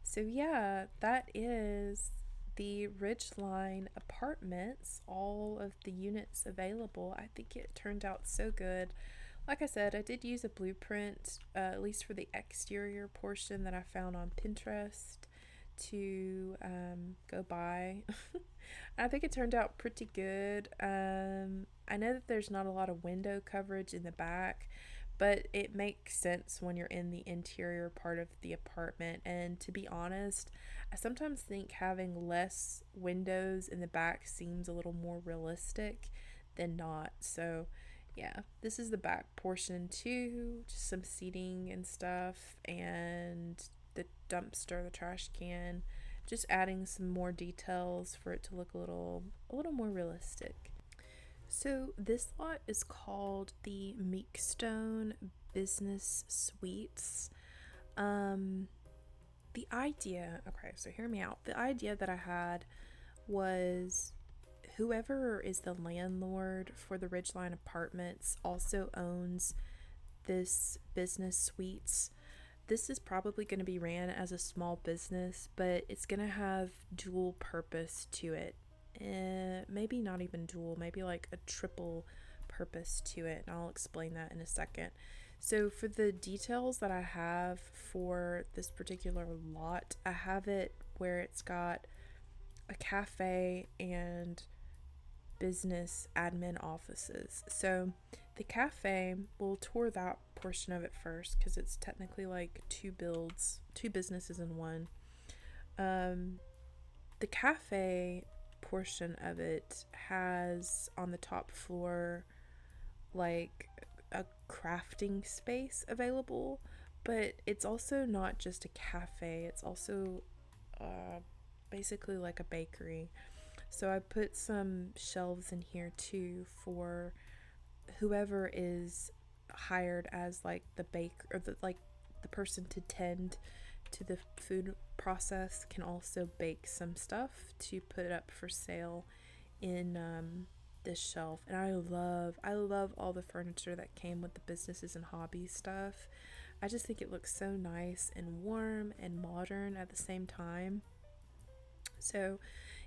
So yeah, that is the Ridgeline Apartments, all of the units available. I think it turned out so good. Like I said, I did use a blueprint, at least for the exterior portion that I found on Pinterest to go by. I think it turned out pretty good. I know that there's not a lot of window coverage in the back, but it makes sense when you're in the interior part of the apartment. And to be honest, I sometimes think having less windows in the back seems a little more realistic than not. So, yeah, this is the back portion too, just some seating and stuff, and the dumpster, the trash can, just adding some more details for it to look a little more realistic. So this lot is called the Meekstone Business Suites. Um, the idea, okay, so hear me out. The idea that I had was whoever is the landlord for the Ridgeline Apartments also owns this business suites. This is probably going to be ran as a small business, but it's going to have dual purpose to it. Maybe not even dual, maybe like a triple purpose to it, and I'll explain that in a second. So for the details that I have for this particular lot, I have it where it's got a cafe and business admin offices. So the cafe, we'll tour that portion of it first because it's technically like two businesses in one. The cafe portion of it has on the top floor like a crafting space available, but it's also not just a cafe, it's also basically like a bakery. So I put some shelves in here too for whoever is hired as like the bake or the person to tend to the food process can also bake some stuff to put it up for sale in this shelf. And I love all the furniture that came with the businesses and hobbies stuff. I just think it looks so nice and warm and modern at the same time. So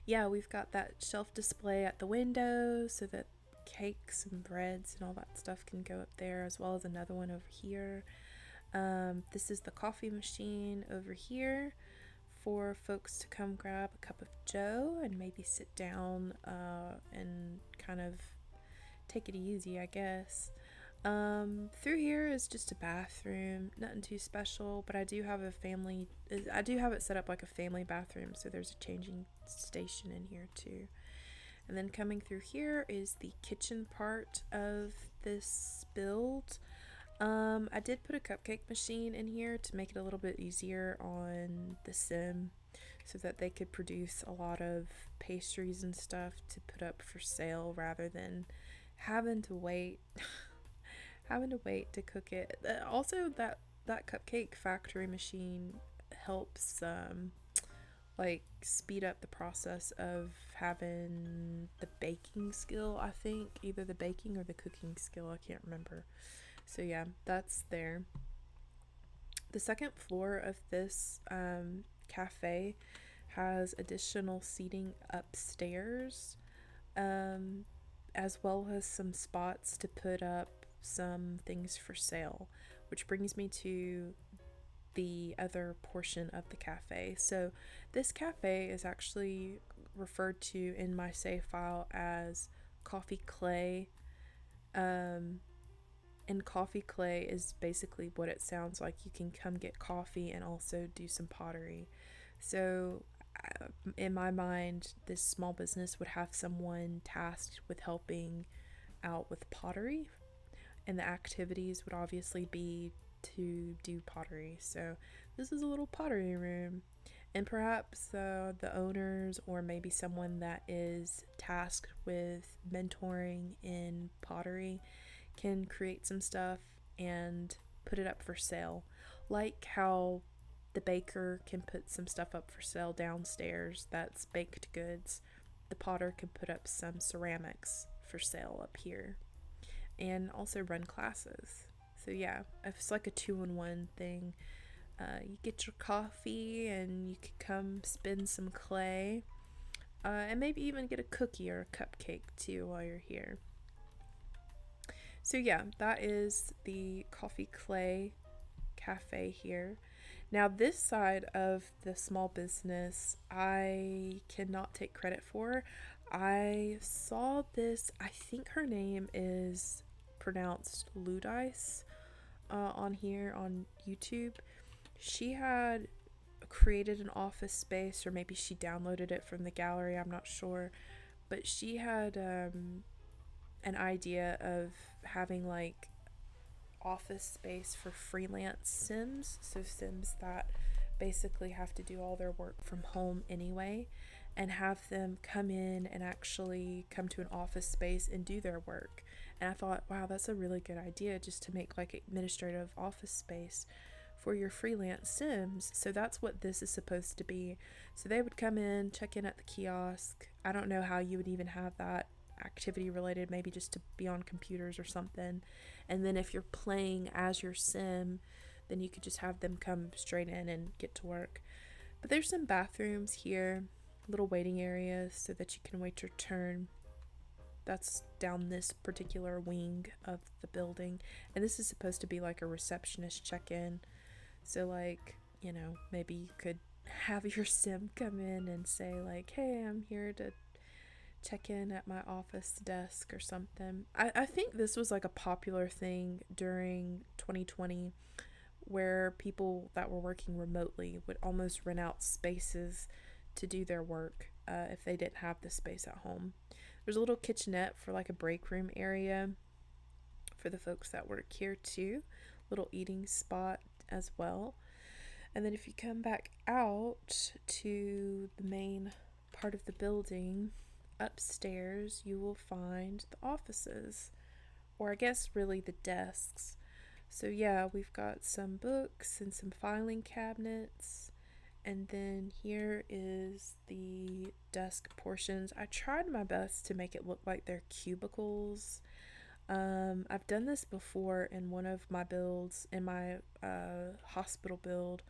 yeah, we've got that shelf display at the window so that cakes and breads and all that stuff can go up there, as well as another one over here. This is the coffee machine over here for folks to come grab a cup of joe and maybe sit down and kind of take it easy, I guess. Through here is just a bathroom, nothing too special, but I do have it set up like a family bathroom, so there's a changing station in here too. And then coming through here is the kitchen part of this build. I did put a cupcake machine in here to make it a little bit easier on the sim so that they could produce a lot of pastries and stuff to put up for sale rather than having to wait to cook it. Also, that cupcake factory machine helps like speed up the process of having the baking skill. I think either the baking or the cooking skill, I can't remember. So yeah, that's there. The second floor of this cafe has additional seating upstairs, as well as some spots to put up some things for sale, which brings me to the other portion of the cafe. So this cafe is actually referred to in my save file as Coffee Clay. And Coffee Clay is basically what it sounds like. You can come get coffee and also do some pottery. So in my mind, this small business would have someone tasked with helping out with pottery, and the activities would obviously be to do pottery. So this is a little pottery room, and perhaps the owners or maybe someone that is tasked with mentoring in pottery can create some stuff and put it up for sale, like how the baker can put some stuff up for sale downstairs that's baked goods. The potter can put up some ceramics for sale up here and also run classes. So yeah, it's like a 2-in-1 thing. You get your coffee and you can come spin some clay, and maybe even get a cookie or a cupcake too while you're here. So yeah, that is the coffee clay cafe here. Now this side of the small business I cannot take credit for. I saw this, I think her name is pronounced Ludice, on here on YouTube. She had created an office space, or maybe she downloaded it from the gallery, I'm not sure, but she had an idea of having like office space for freelance Sims, so Sims that basically have to do all their work from home anyway, and have them come in and actually come to an office space and do their work. And I thought, wow, that's a really good idea, just to make like administrative office space for your freelance Sims. So that's what this is supposed to be. So they would come in, check in at the kiosk. I don't know how you would even have that activity related, maybe just to be on computers or something. And then if you're playing as your Sim, then you could just have them come straight in and get to work. But there's some bathrooms here, little waiting areas so that you can wait your turn. That's down this particular wing of the building. And this is supposed to be like a receptionist check-in. So like, you know, maybe you could have your Sim come in and say like, hey, I'm here to check in at my office desk or something. I think this was like a popular thing during 2020, where people that were working remotely would almost rent out spaces to do their work if they didn't have the space at home. There's a little kitchenette for like a break room area for the folks that work here too. Little eating spot as well. And then if you come back out to the main part of the building, upstairs you will find the offices, or I guess really the desks. So yeah, we've got some books and some filing cabinets, and then here is the desk portions. I tried my best to make it look like they're cubicles. I've done this before in one of my builds, in my hospital build,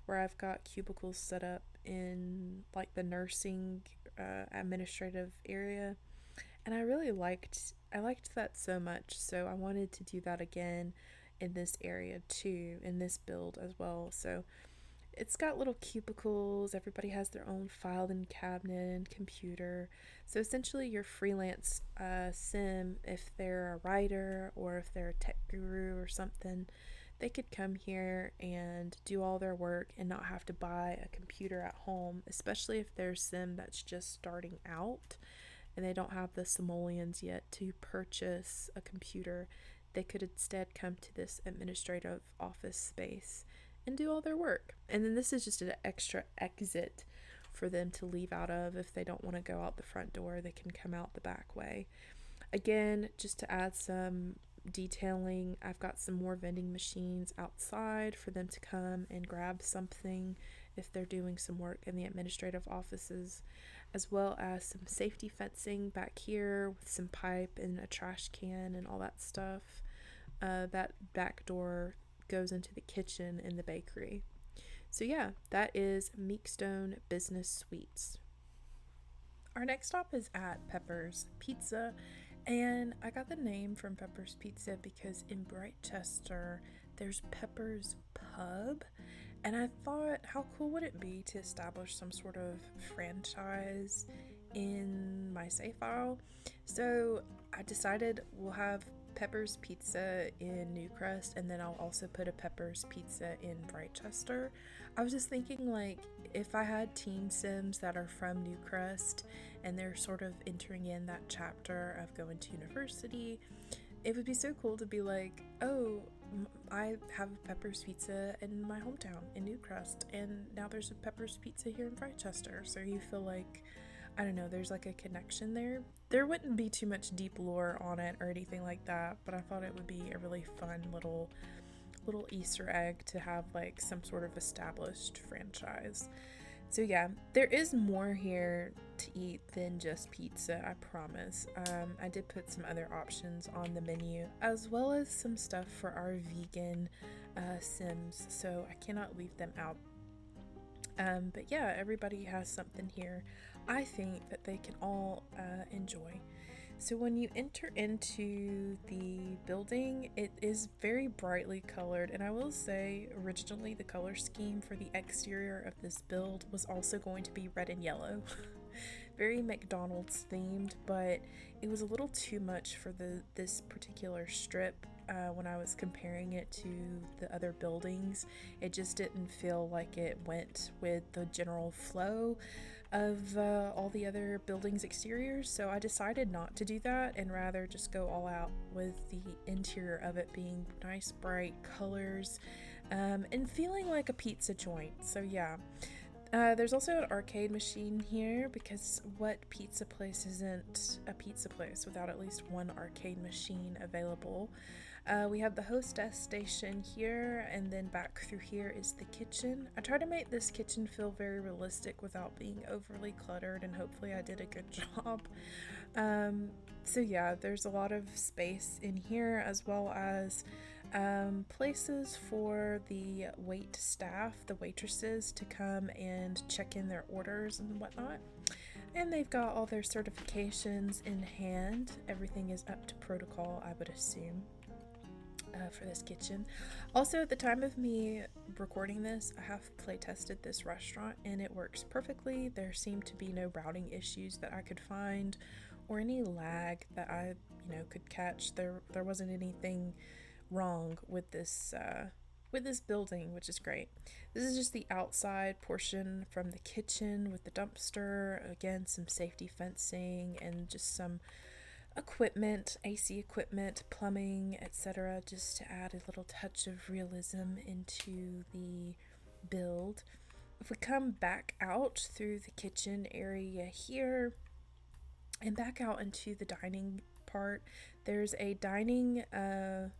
where I've got cubicles set up in like the nursing administrative area, and I liked that so much, so I wanted to do that again in this area too, in this build as well. So it's got little cubicles, everybody has their own filing cabinet and computer. So essentially your freelance Sim, if they're a writer or if they're a tech guru or something, they could come here and do all their work and not have to buy a computer at home, especially if they're a Sim that's just starting out and they don't have the simoleons yet to purchase a computer. They could instead come to this administrative office space and do all their work. And then this is just an extra exit for them to leave out of. If they don't want to go out the front door, they can come out the back way. Again, just to add some detailing, I've got some more vending machines outside for them to come and grab something if they're doing some work in the administrative offices, as well as some safety fencing back here with some pipe and a trash can and all that stuff. That back door goes into the kitchen in the bakery. So yeah, that is Meekstone Business Suites. Our next stop is at Pepper's Pizza, and I got the name from Pepper's Pizza because in Brightchester there's Pepper's Pub, and I thought, how cool would it be to establish some sort of franchise in my save file? So I decided we'll have Pepper's Pizza in Newcrest, and then I'll also put a Pepper's Pizza in Brightchester. I was just thinking, like, if I had teen Sims that are from Newcrest and they're sort of entering in that chapter of going to university, it would be so cool to be like, oh, I have a Pepper's Pizza in my hometown in Newcrest, and now there's a Pepper's Pizza here in Brightchester. So you feel like, I don't know, there's like a connection there. There wouldn't be too much deep lore on it or anything like that, but I thought it would be a really fun little Easter egg to have like some sort of established franchise. So yeah, there is more here to eat than just pizza, I promise. I did put some other options on the menu, as well as some stuff for our vegan Sims, so I cannot leave them out. But yeah, everybody has something here, I think, that they can all enjoy. So when you enter into the building, it is very brightly colored, and I will say originally the color scheme for the exterior of this build was also going to be red and yellow. Very McDonald's themed, but it was a little too much for this particular strip. When I was comparing it to the other buildings, it just didn't feel like it went with the general flow of all the other buildings' exteriors, so I decided not to do that and rather just go all out with the interior of it being nice bright colors and feeling like a pizza joint. So yeah, there's also an arcade machine here, because what pizza place isn't a pizza place without at least one arcade machine available. We have the hostess station here, and then back through here is the kitchen. I try to make this kitchen feel very realistic without being overly cluttered, and hopefully I did a good job. So yeah, there's a lot of space in here, as well as places for the wait staff, the waitresses, to come and check in their orders and whatnot. And they've got all their certifications in hand. Everything is up to protocol, I would assume. For this kitchen. Also, at the time of me recording this, I have play tested this restaurant and it works perfectly. There seemed to be no routing issues that I could find, or any lag that I could catch. There wasn't anything wrong with this building, which is great. This is just the outside portion from the kitchen with the dumpster. Again, some safety fencing and just some equipment, AC equipment, plumbing, etc., just to add a little touch of realism into the build. If we come back out through the kitchen area here and back out into the dining part, there's a dining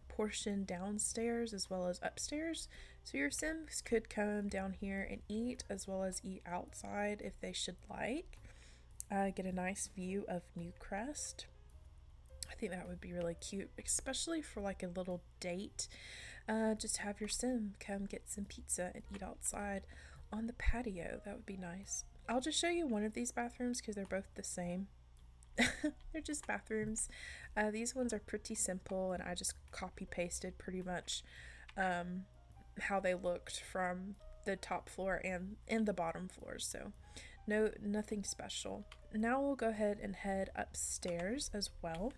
portion downstairs as well as upstairs, so your Sims could come down here and eat, as well as eat outside if they should like. Get a nice view of Newcrest. I think that would be really cute, especially for like a little date. Just have your Sim come get some pizza and eat outside on the patio. That would be nice. I'll just show you one of these bathrooms because they're both the same. They're just bathrooms. These ones are pretty simple, and I just copy pasted pretty much how they looked from the top floor and the bottom floor. So nothing special. Now we'll go ahead and head upstairs as well.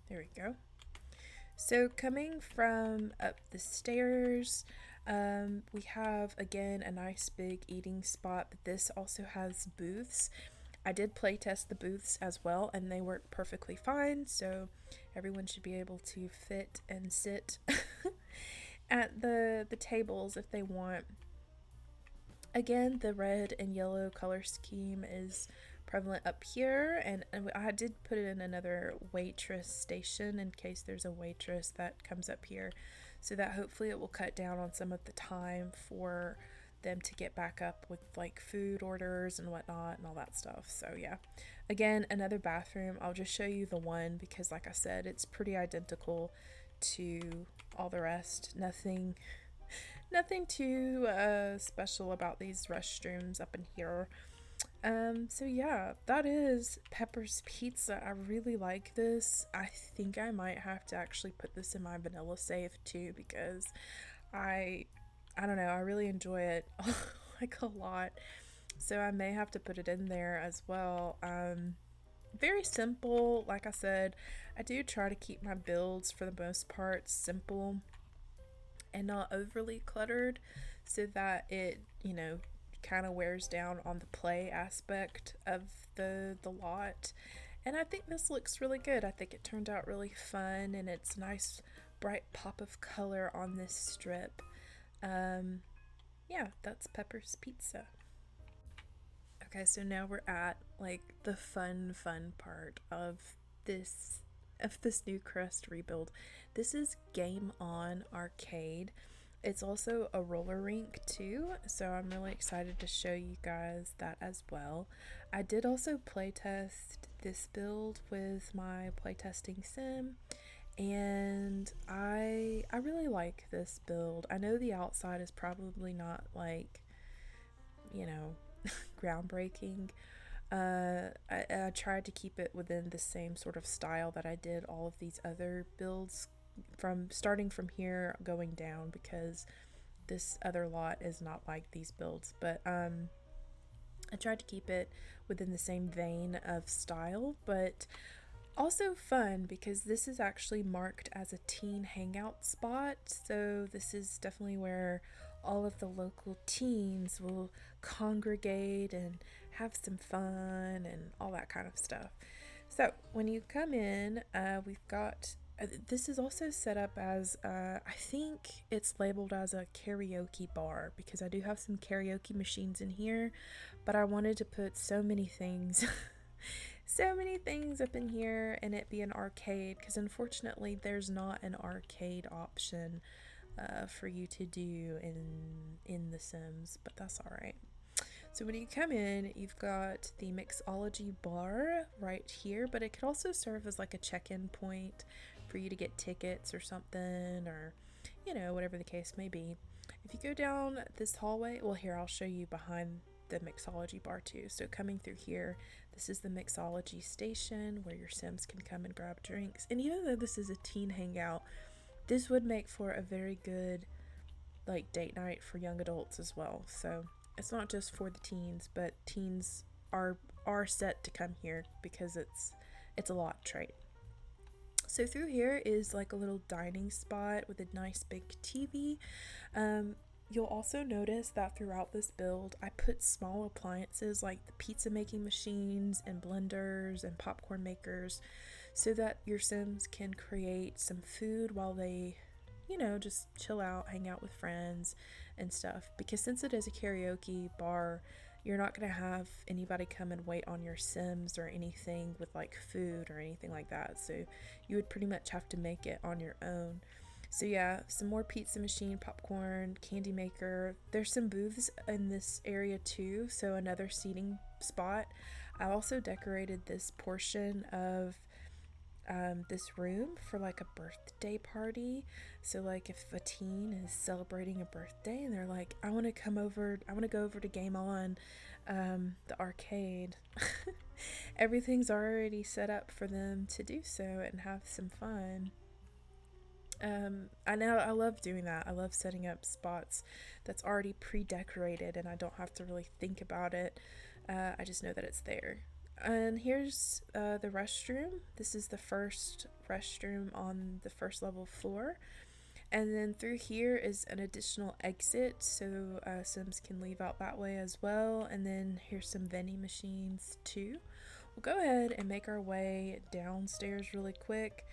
There we go. So coming from up the stairs, we have again a nice big eating spot, but this also has booths. I did play test the booths as well, and they work perfectly fine, so everyone should be able to fit and sit at the tables if they want. Again, the red and yellow color scheme is prevalent up here, and I did put it in another waitress station in case there's a waitress that comes up here, so that hopefully it will cut down on some of the time for them to get back up with like food orders and whatnot and all that stuff. So yeah, again, another bathroom. I'll just show you the one because, like I said, it's pretty identical to all the rest. Nothing too special about these restrooms up in here. So yeah, that is Pepper's Pizza. I really like this. I think I might have to actually put this in my vanilla save too, because I don't know, I really enjoy it like a lot. So I may have to put it in there as well. Very simple. Like I said, I do try to keep my builds for the most part simple and not overly cluttered, so that it, kind of wears down on the play aspect of the lot. And I think this looks really good. I think it turned out really fun, and it's a nice bright pop of color on this strip. Yeah, that's Pepper's Pizza. Okay, so now we're at like the fun part of this Newcrest rebuild. This is Game On Arcade. It's also a roller rink too, so I'm really excited to show you guys that as well. I did also playtest this build with my playtesting sim, and I really like this build. I know the outside is probably not like, you know, groundbreaking. I tried to keep it within the same sort of style that I did all of these other builds, from starting from here going down, because this other lot is not like these builds. But I tried to keep it within the same vein of style, but also fun, because this is actually marked as a teen hangout spot. So this is definitely where all of the local teens will congregate and have some fun and all that kind of stuff. So when you come in, we've got this is also set up as I think it's labeled as a karaoke bar, because I do have some karaoke machines in here, but I wanted to put so many things so many things up in here and it be an arcade, because unfortunately there's not an arcade option for you to do in The Sims, but that's all right. So when you come in, you've got the mixology bar right here, but it could also serve as like a check-in point for you to get tickets or something, or, you know, whatever the case may be. If you go down this hallway, well, here, I'll show you behind the mixology bar too. So coming through here, this is the mixology station where your Sims can come and grab drinks. And even though this is a teen hangout, this would make for a very good like date night for young adults as well. So it's not just for the teens, but teens are set to come here because it's a lot trait. So through here is like a little dining spot with a nice big TV. You'll also notice that throughout this build, I put small appliances like the pizza making machines and blenders and popcorn makers, so that your Sims can create some food while they, you know, just chill out, hang out with friends and stuff. Because since it is a karaoke bar, you're not going to have anybody come and wait on your Sims or anything with like food or anything like that. So you would pretty much have to make it on your own. So yeah, some more pizza machine, popcorn, candy maker. There's some booths in this area too, so another seating spot. I also decorated this portion of this room for like a birthday party. So like if a teen is celebrating a birthday and they're like, I want to go over to Game On, the arcade. Everything's already set up for them to do so and have some fun. I know I love doing that. I love setting up spots that's already pre-decorated and I don't have to really think about it. I just know that it's there. And here's the restroom. This is the first restroom on the first level floor. And then through here is an additional exit, so Sims can leave out that way as well. And then here's some vending machines too. We'll go ahead and make our way downstairs really quick.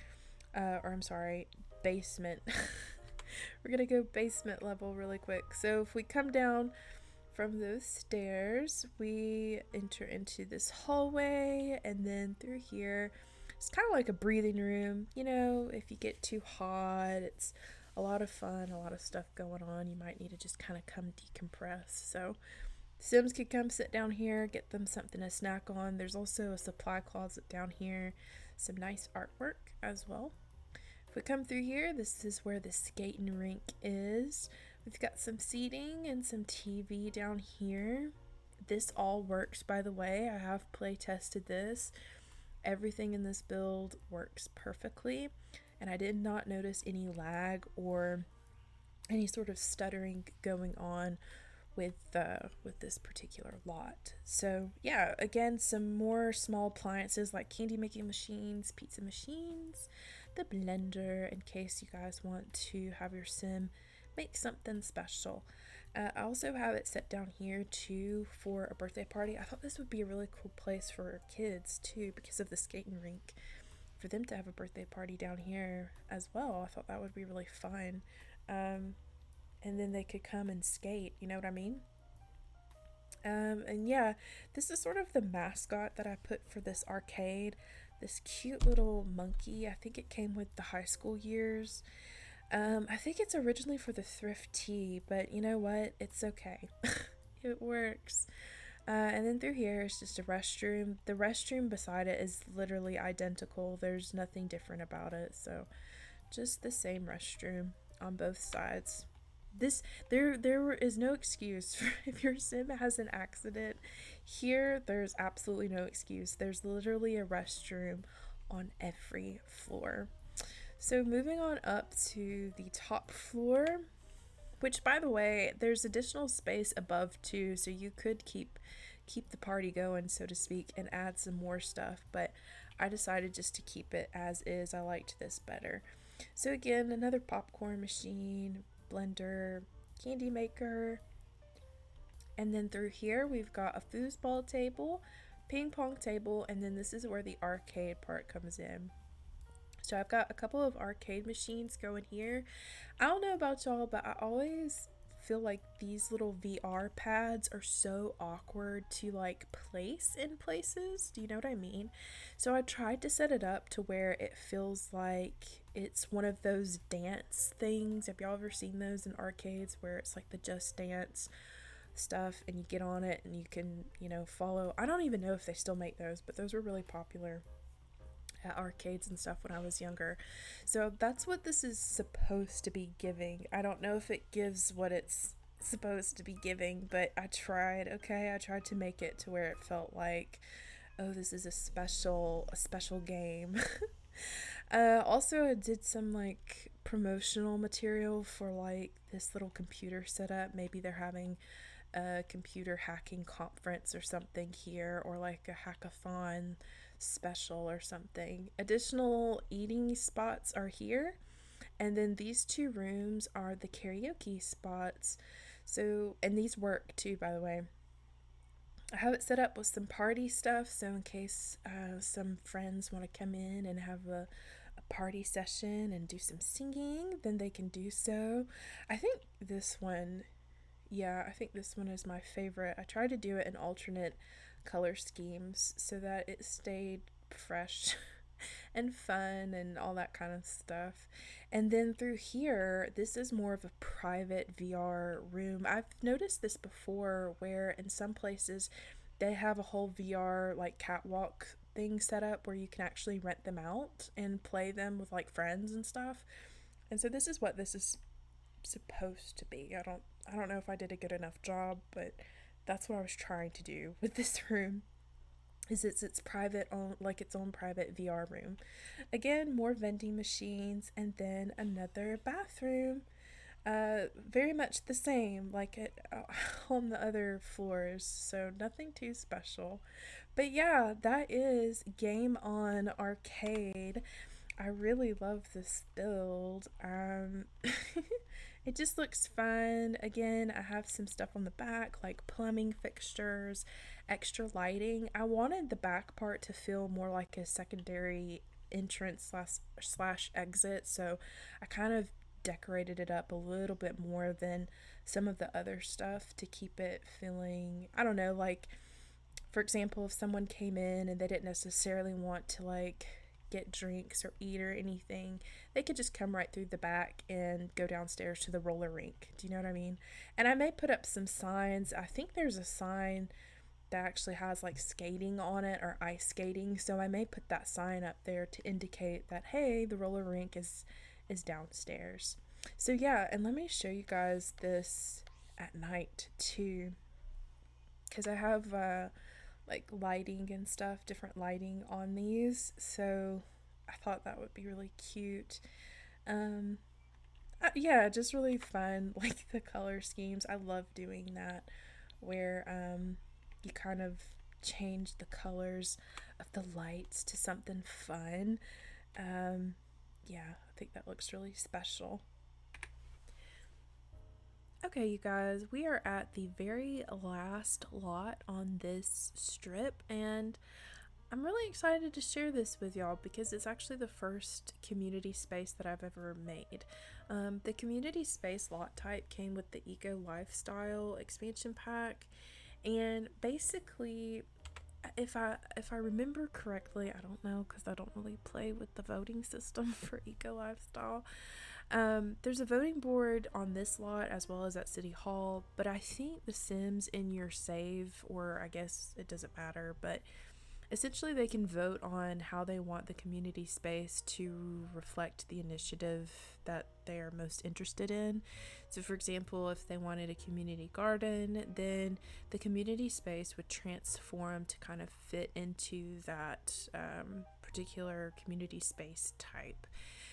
Or I'm sorry, basement. We're gonna go basement level really quick. So if we come down from those stairs, we enter into this hallway, and then through here it's kind of like a breathing room. You know, if you get too hot, it's a lot of fun, a lot of stuff going on. You might need to just kind of come decompress. So Sims could come sit down here, get them something to snack on. There's also a supply closet down here, some nice artwork as well. If we come through here, this is where the skating rink is. We've got some seating and some TV down here. This all works, by the way. I have play tested this. Everything in this build works perfectly, and I did not notice any lag or any sort of stuttering going on with this particular lot. So yeah, again, some more small appliances like candy making machines, pizza machines, the blender in case you guys want to have your Sim make something special. I also have it set down here too for a birthday party. I thought this would be a really cool place for kids too, because of the skating rink, for them to have a birthday party down here as well. I thought that would be really fun. And then they could come and skate, you know what I mean? And yeah, this is sort of the mascot that I put for this arcade. This cute little monkey. I think it came with the high school years. I think it's originally for the thriftee, but you know what? It's okay. It works. And then through here is just a restroom. The restroom beside it is literally identical. There's nothing different about it. So just the same restroom on both sides. This there is no excuse for if your sim has an accident. Here there's absolutely no excuse. There's literally a restroom on every floor. So moving on up to the top floor, which by the way, there's additional space above too, so you could keep the party going, so to speak, and add some more stuff, but I decided just to keep it as is. I liked this better. So again, another popcorn machine, blender, candy maker, and then through here we've got a foosball table, ping pong table, and then this is where the arcade part comes in. So I've got a couple of arcade machines going here. I don't know about y'all, but I always feel like these little VR pads are so awkward to like place in places. Do you know what I mean? So I tried to set it up to where it feels like it's one of those dance things. Have y'all ever seen those in arcades where it's like the Just Dance stuff and you get on it and you can, follow? I don't even know if they still make those, but those were really popular at arcades and stuff when I was younger. So that's what this is supposed to be giving. I don't know if it gives what it's supposed to be giving, but I tried, okay? I tried to make it to where it felt like, oh, this is a special game. Also, I did some like promotional material for like this little computer setup. Maybe they're having a computer hacking conference or something here, or like a hackathon special or something. Additional eating spots are here, and then these two rooms are the karaoke spots. So, and these work too, by the way. I have it set up with some party stuff, so in case some friends want to come in and have a party session and do some singing, then they can do so. I think this one is my favorite. I tried to do it in alternate color schemes so that it stayed fresh and fun and all that kind of stuff. And then through here, this is more of a private VR room. I've noticed this before where in some places they have a whole VR like catwalk thing set up where you can actually rent them out and play them with like friends and stuff. And so this is what this is supposed to be. I don't know if I did a good enough job, but that's what I was trying to do with this room. Is its private own, like its own private VR room. Again, more vending machines, and then another bathroom. Very much the same like it on the other floors, so nothing too special. But yeah, that is Game On Arcade. I really love this build. It just looks fun. Again, I have some stuff on the back like plumbing fixtures, extra lighting. I wanted the back part to feel more like a secondary entrance slash exit, so I kind of decorated it up a little bit more than some of the other stuff to keep it feeling, I don't know, like for example, if someone came in and they didn't necessarily want to like get drinks or eat or anything, they could just come right through the back and go downstairs to the roller rink. Do you know what I mean? And I may put up some signs. I think there's a sign that actually has like skating on it or ice skating, so I may put that sign up there to indicate that hey, the roller rink is downstairs. So yeah, and let me show you guys this at night too, because I have like lighting and stuff, different lighting on these, so I thought that would be really cute. Yeah, just really fun, like the color schemes. I love doing that, where you kind of change the colors of the lights to something fun. Yeah, I think that looks really special. Okay, you guys, we are at the very last lot on this strip, and I'm really excited to share this with y'all because it's actually the first community space that I've ever made. The community space lot type came with the Eco Lifestyle expansion pack, And basically, if I remember correctly, I don't know because I don't really play with the voting system for Eco Lifestyle. There's a voting board on this lot as well as at City Hall, but I think the Sims in your save, or I guess it doesn't matter, but essentially they can vote on how they want the community space to reflect the initiative that they are most interested in. So for example, if they wanted a community garden, then the community space would transform to kind of fit into that particular community space type.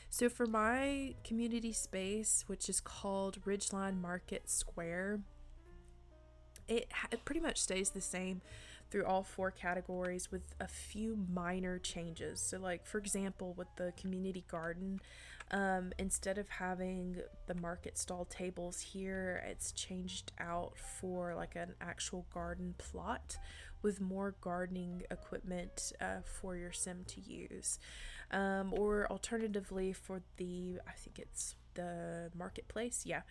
So for my community space, which is called Ridgeline Market Square, it pretty much stays the same through all four categories with a few minor changes. So like for example, with the community garden, instead of having the market stall tables here, it's changed out for like an actual garden plot with more gardening equipment for your sim to use. Or alternatively for I think it's the marketplace. Yeah,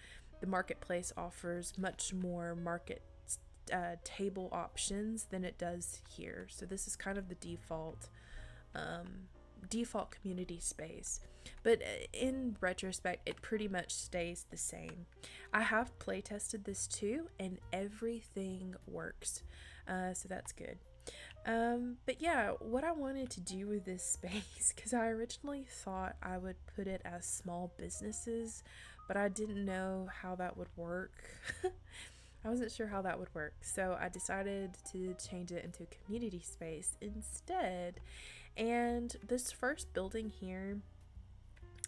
the marketplace offers much more market table options than it does here. So this is kind of the default community space, but in retrospect it pretty much stays the same. I have play tested this too and everything works, so that's good. But yeah, what I wanted to do with this space, because I originally thought I would put it as small businesses, but I didn't know how that would work. I wasn't sure how that would work, so I decided to change it into community space instead. And this first building here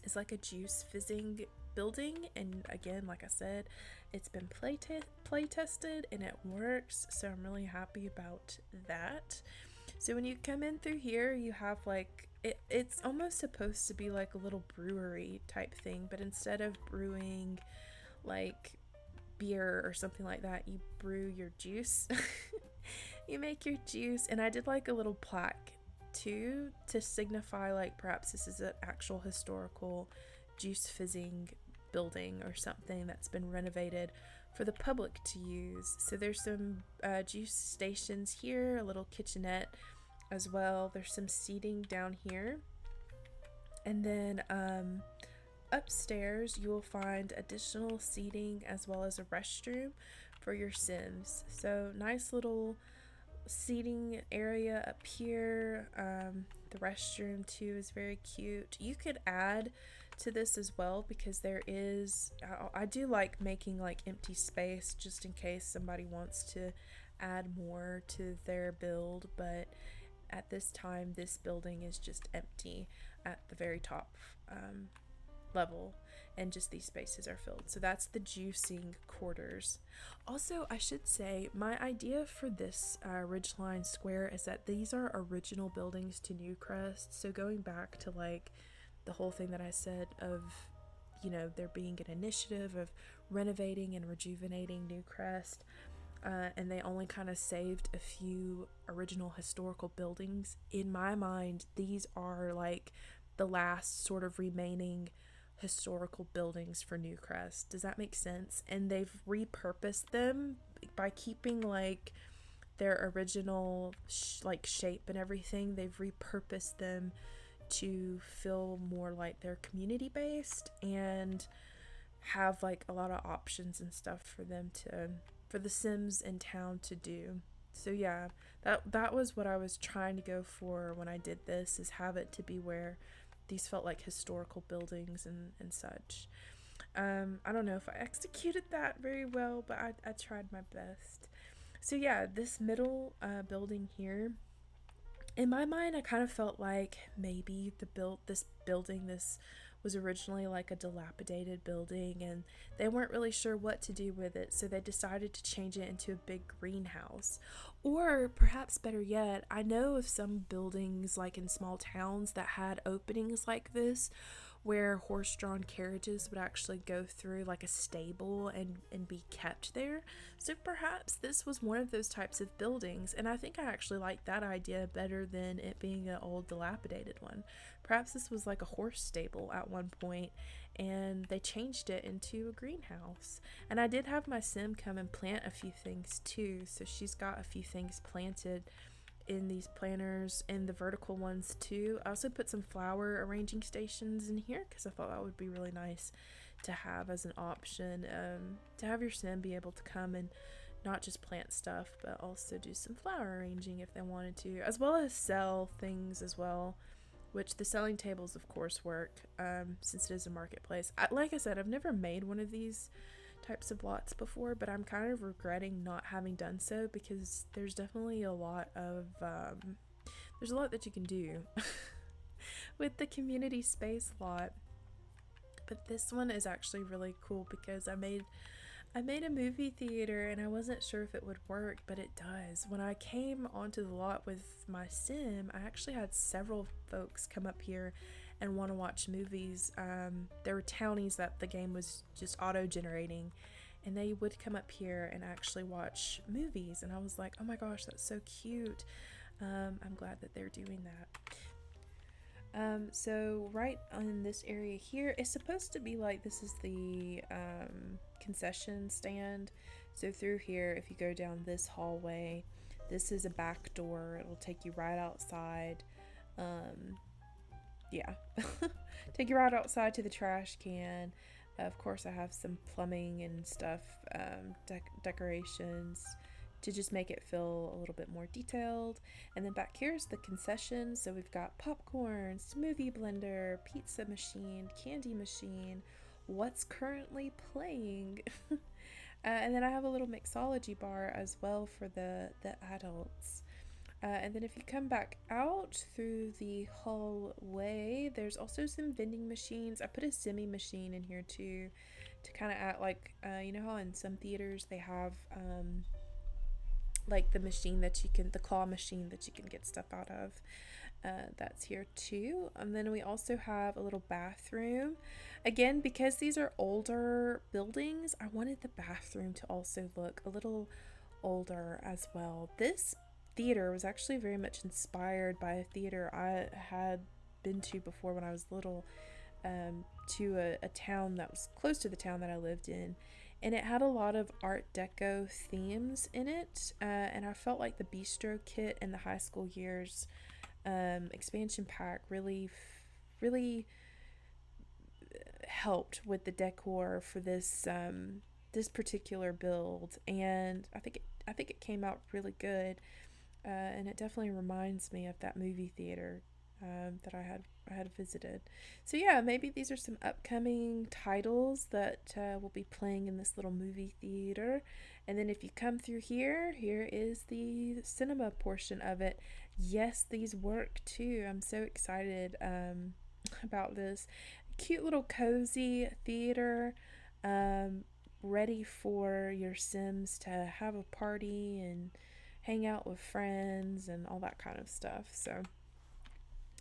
is like a juice fizzing building, and again, like I said, it's been play tested and it works, so I'm really happy about that. So when you come in through here, you have like it's almost supposed to be like a little brewery type thing, but instead of brewing like beer or something like that, you brew your juice. You make your juice, and I did like a little plaque too to signify like perhaps this is an actual historical juice fizzing building or something that's been renovated for the public to use. So there's some juice stations here, a little kitchenette as well. There's some seating down here, and then upstairs you will find additional seating as well as a restroom for your Sims. So nice little seating area up here. The restroom too is very cute. You could add to this as well because there is I do like making like empty space just in case somebody wants to add more to their build, but at this time this building is just empty at the very top level, and just these spaces are filled. So that's the juicing quarters. Also, I should say my idea for this Ridgeline Square is that these are original buildings to Newcrest. So going back to like the whole thing that I said of, you know, there being an initiative of renovating and rejuvenating Newcrest, and they only kind of saved a few original historical buildings. In my mind, these are like the last sort of remaining historical buildings for Newcrest. Does that make sense? And they've repurposed them by keeping like their original like shape and everything. They've repurposed them to feel more like they're community based and have like a lot of options and stuff for them to, for the Sims in town to do. So yeah, that was what I was trying to go for when I did this, is have it to be where these felt like historical buildings and such. I don't know if I executed that very well, but I tried my best. So yeah, this middle building here, in my mind, I kind of felt like maybe this building was originally like a dilapidated building and they weren't really sure what to do with it, so they decided to change it into a big greenhouse. Or perhaps better yet, I know of some buildings like in small towns that had openings like this where horse-drawn carriages would actually go through like a stable and be kept there. So perhaps this was one of those types of buildings, and I think I actually like that idea better than it being an old dilapidated one. Perhaps this was like a horse stable at one point, and they changed it into a greenhouse. And I did have my sim come and plant a few things too, so she's got a few things planted in these planters and the vertical ones too. I also put some flower arranging stations in here because I thought that would be really nice to have as an option, to have your sim be able to come and not just plant stuff but also do some flower arranging if they wanted to, as well as sell things as well, which the selling tables of course work, since it is a marketplace. Like I said, I've never made one of these types of lots before, but I'm kind of regretting not having done so because there's definitely a lot of there's a lot that you can do with the community space lot. But this one is actually really cool because I made a movie theater and I wasn't sure if it would work, but it does. When I came onto the lot with my sim, I actually had several folks come up here and want to watch movies. There were townies that the game was just auto-generating, and they would come up here and actually watch movies, and I was like, oh my gosh, that's so cute. I'm glad that they're doing that. So right in this area here, it's supposed to be like, this is the concession stand. So through here, if you go down this hallway, this is a back door. It'll take you right outside. Yeah, take you right outside to the trash can. Of course, I have some plumbing and stuff, decorations to just make it feel a little bit more detailed. And then back here's the concession. So we've got popcorn, smoothie blender, pizza machine, candy machine, what's currently playing. And then I have a little mixology bar as well for the adults. And then if you come back out through the hallway, there's also some vending machines. I put a semi machine in here too, to kind of act like, you know how in some theaters they have like the machine that you can, the claw machine that you can get stuff out of. That's here too. And then we also have a little bathroom. Again, because these are older buildings, I wanted the bathroom to also look a little older as well. This theater was actually very much inspired by a theater I had been to before when I was little, to a town that was close to the town that I lived in, and it had a lot of Art Deco themes in it, and I felt like the bistro kit in the high school years expansion pack really helped with the decor for this this particular build, and I think it came out really good. And it definitely reminds me of that movie theater that I had visited. So yeah, maybe these are some upcoming titles that will be playing in this little movie theater. And then if you come through here is the cinema portion of it. Yes, these work too. I'm so excited about this. Cute little cozy theater, ready for your Sims to have a party and hang out with friends and all that kind of stuff. So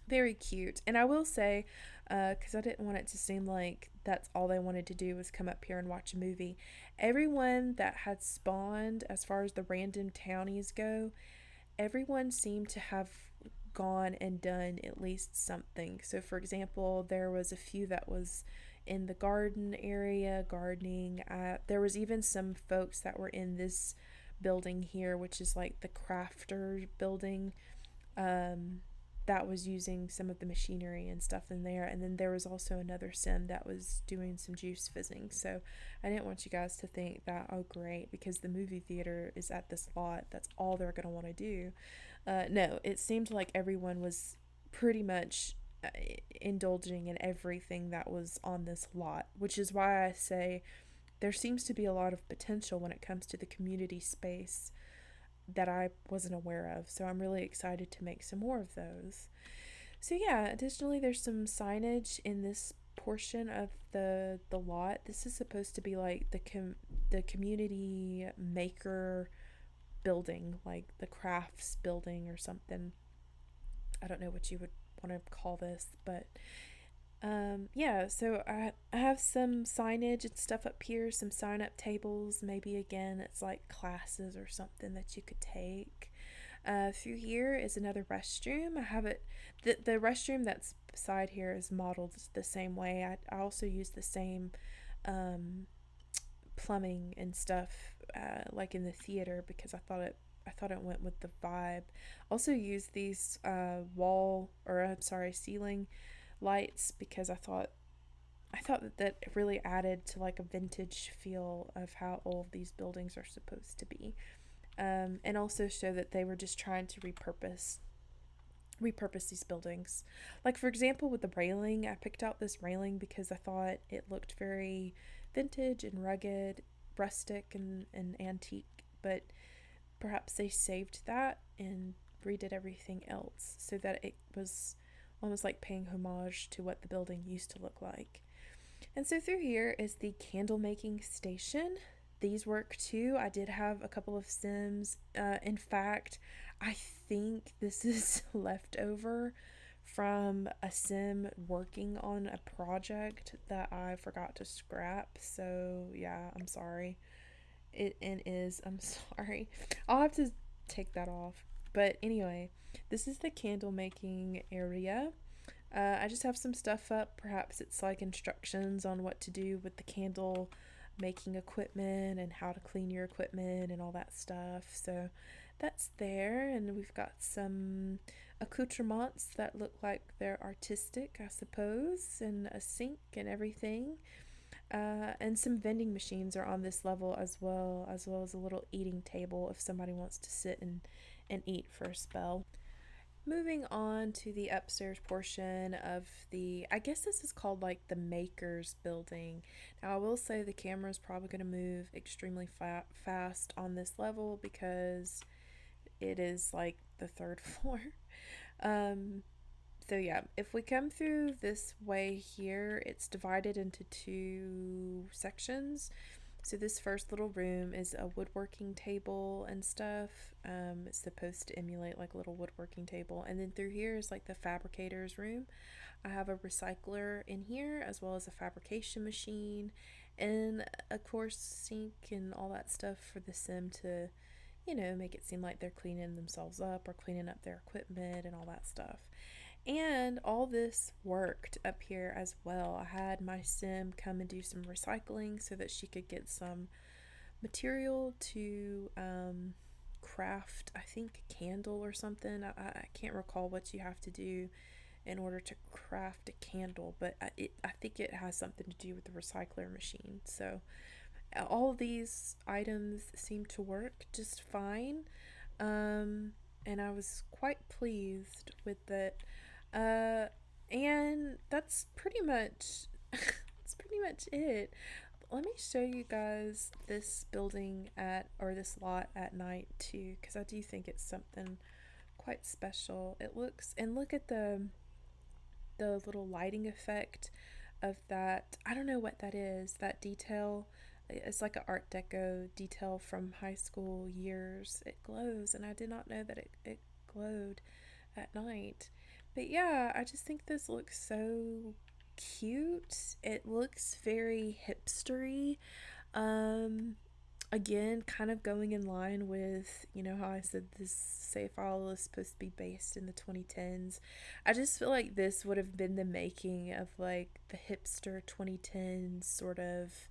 very cute. And I will say, because I didn't want it to seem like that's all they wanted to do was come up here and watch a movie, everyone that had spawned, as far as the random townies go, everyone seemed to have gone and done at least something. So for example, there was a few that was in the garden area gardening. There was even some folks that were in this building here, which is like the crafter building, that was using some of the machinery and stuff in there. And then there was also another sim that was doing some juice fizzing. So I didn't want you guys to think that, oh great, because the movie theater is at this lot, that's all they're going to want to do. No, it seemed like everyone was pretty much indulging in everything that was on this lot, which is why I say there seems to be a lot of potential when it comes to the community space that I wasn't aware of. So I'm really excited to make some more of those. So yeah, additionally, there's some signage in this portion of the lot. This is supposed to be like the community maker building, like the crafts building or something. I don't know what you would want to call this, but yeah, so I have some signage and stuff up here, some sign up tables. Maybe again it's like classes or something that you could take. Through here is another restroom. I have it, the restroom that's beside here is modeled the same way. I also use the same um, plumbing and stuff like in the theater, because I thought it went with the vibe. Also use these ceiling lights, because I thought that it really added to like a vintage feel of how old these buildings are supposed to be. And also show that they were just trying to repurpose these buildings. Like, for example, with the railing, I picked out this railing because I thought it looked very vintage and rugged, rustic and antique, but perhaps they saved that and redid everything else so that it was almost like paying homage to what the building used to look like. And so through here is the candle making station. These work too. I did have a couple of Sims. In fact, I think this is leftover from a Sim working on a project that I forgot to scrap. So yeah, I'm sorry. I'm sorry. I'll have to take that off. But anyway, this is the candle making area. I just have some stuff up. Perhaps it's like instructions on what to do with the candle making equipment and how to clean your equipment and all that stuff. So that's there. And we've got some accoutrements that look like they're artistic, I suppose, and a sink and everything. And some vending machines are on this level as well as a little eating table if somebody wants to sit and eat for a spell. Moving on to the upstairs portion of I guess this is called like the Maker's building. Now, I will say the camera is probably going to move extremely fast on this level because it is like the third floor. Um, so yeah, if we come through this way here, it's divided into two sections. So this first little room is a woodworking table and stuff. It's supposed to emulate like a little woodworking table. And then through here is like the fabricator's room. I have a recycler in here as well as a fabrication machine and of course sink and all that stuff for the Sim to, make it seem like they're cleaning themselves up or cleaning up their equipment and all that stuff. And all this worked up here as well. I had my Sim come and do some recycling so that she could get some material to craft, I think, a candle or something. I can't recall what you have to do in order to craft a candle, but I think it has something to do with the recycler machine. So all of these items seem to work just fine. And I was quite pleased with it. And that's pretty much it. Let me show you guys this building or this lot at night too, because I do think it's something quite special. It looks, and look at the little lighting effect of that. I don't know what that is. That detail. It's like an Art Deco detail from high school years. It glows, and I did not know that it glowed at night. But yeah, I just think this looks so cute. It looks very hipstery. Again, kind of going in line with, how I said this save file is supposed to be based in the 2010s. I just feel like this would have been the making of like the hipster 2010s sort of.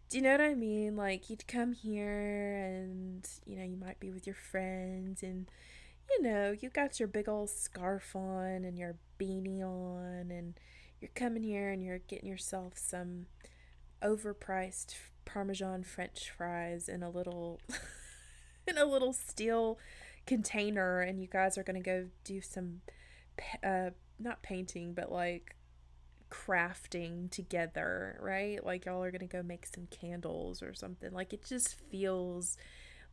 Do you know what I mean? Like, you'd come here and, you might be with your friends and, you got your big old scarf on and your beanie on, and you're coming here and you're getting yourself some overpriced Parmesan French fries in a little in a little steel container, and you guys are going to go do some not painting, but like crafting together, right? Like, y'all are going to go make some candles or something. Like, it just feels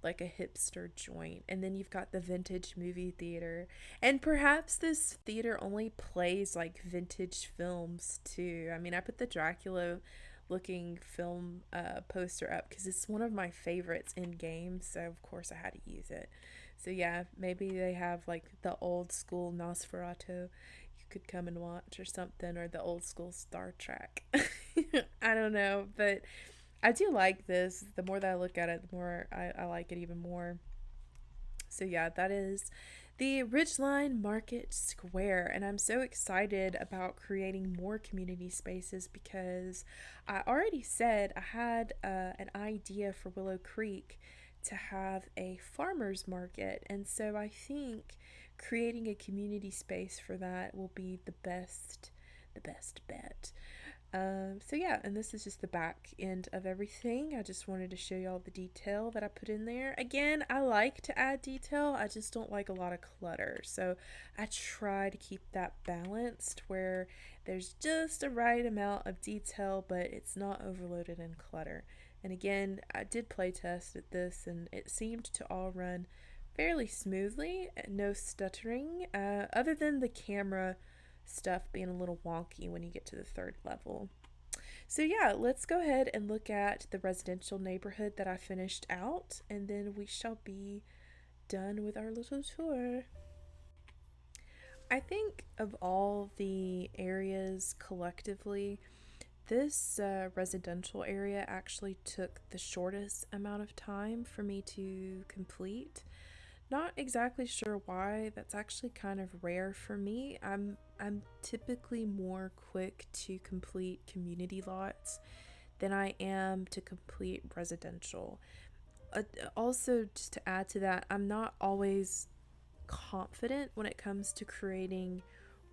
like a hipster joint. And then you've got the vintage movie theater, and perhaps this theater only plays like vintage films too. I mean, I put the Dracula looking film poster up because it's one of my favorites in games, so of course I had to use it. So yeah, maybe they have like the old school Nosferatu you could come and watch or something, or the old school Star Trek. I don't know, but I do like this. The more that I look at it, the more I like it even more. So yeah, that is the Ridgeline Market Square, and I'm so excited about creating more community spaces because I already said I had an idea for Willow Creek to have a farmer's market, and so I think creating a community space for that will be the best bet. So yeah, and this is just the back end of everything. I just wanted to show y'all the detail that I put in there. Again, I like to add detail, I just don't like a lot of clutter. So I try to keep that balanced where there's just a right amount of detail, but it's not overloaded in clutter. And again, I did play test at this and it seemed to all run fairly smoothly, no stuttering, other than the camera stuff being a little wonky when you get to the third level. So yeah, let's go ahead and look at the residential neighborhood that I finished out, and then we shall be done with our little tour. I think of all the areas collectively, this residential area actually took the shortest amount of time for me to complete. Not exactly sure why. That's actually kind of rare for me. I'm typically more quick to complete community lots than I am to complete residential. Also, just to add to that, I'm not always confident when it comes to creating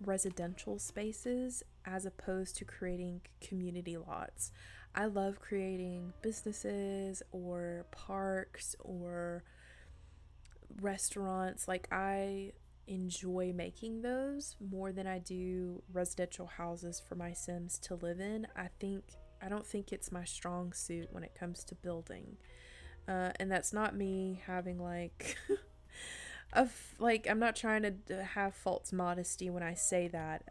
residential spaces as opposed to creating community lots. I love creating businesses or parks or restaurants. Like, I enjoy making those more than I do residential houses for my Sims to live in. I don't think it's my strong suit when it comes to building. And that's not me having like I'm not trying to have false modesty when I say that.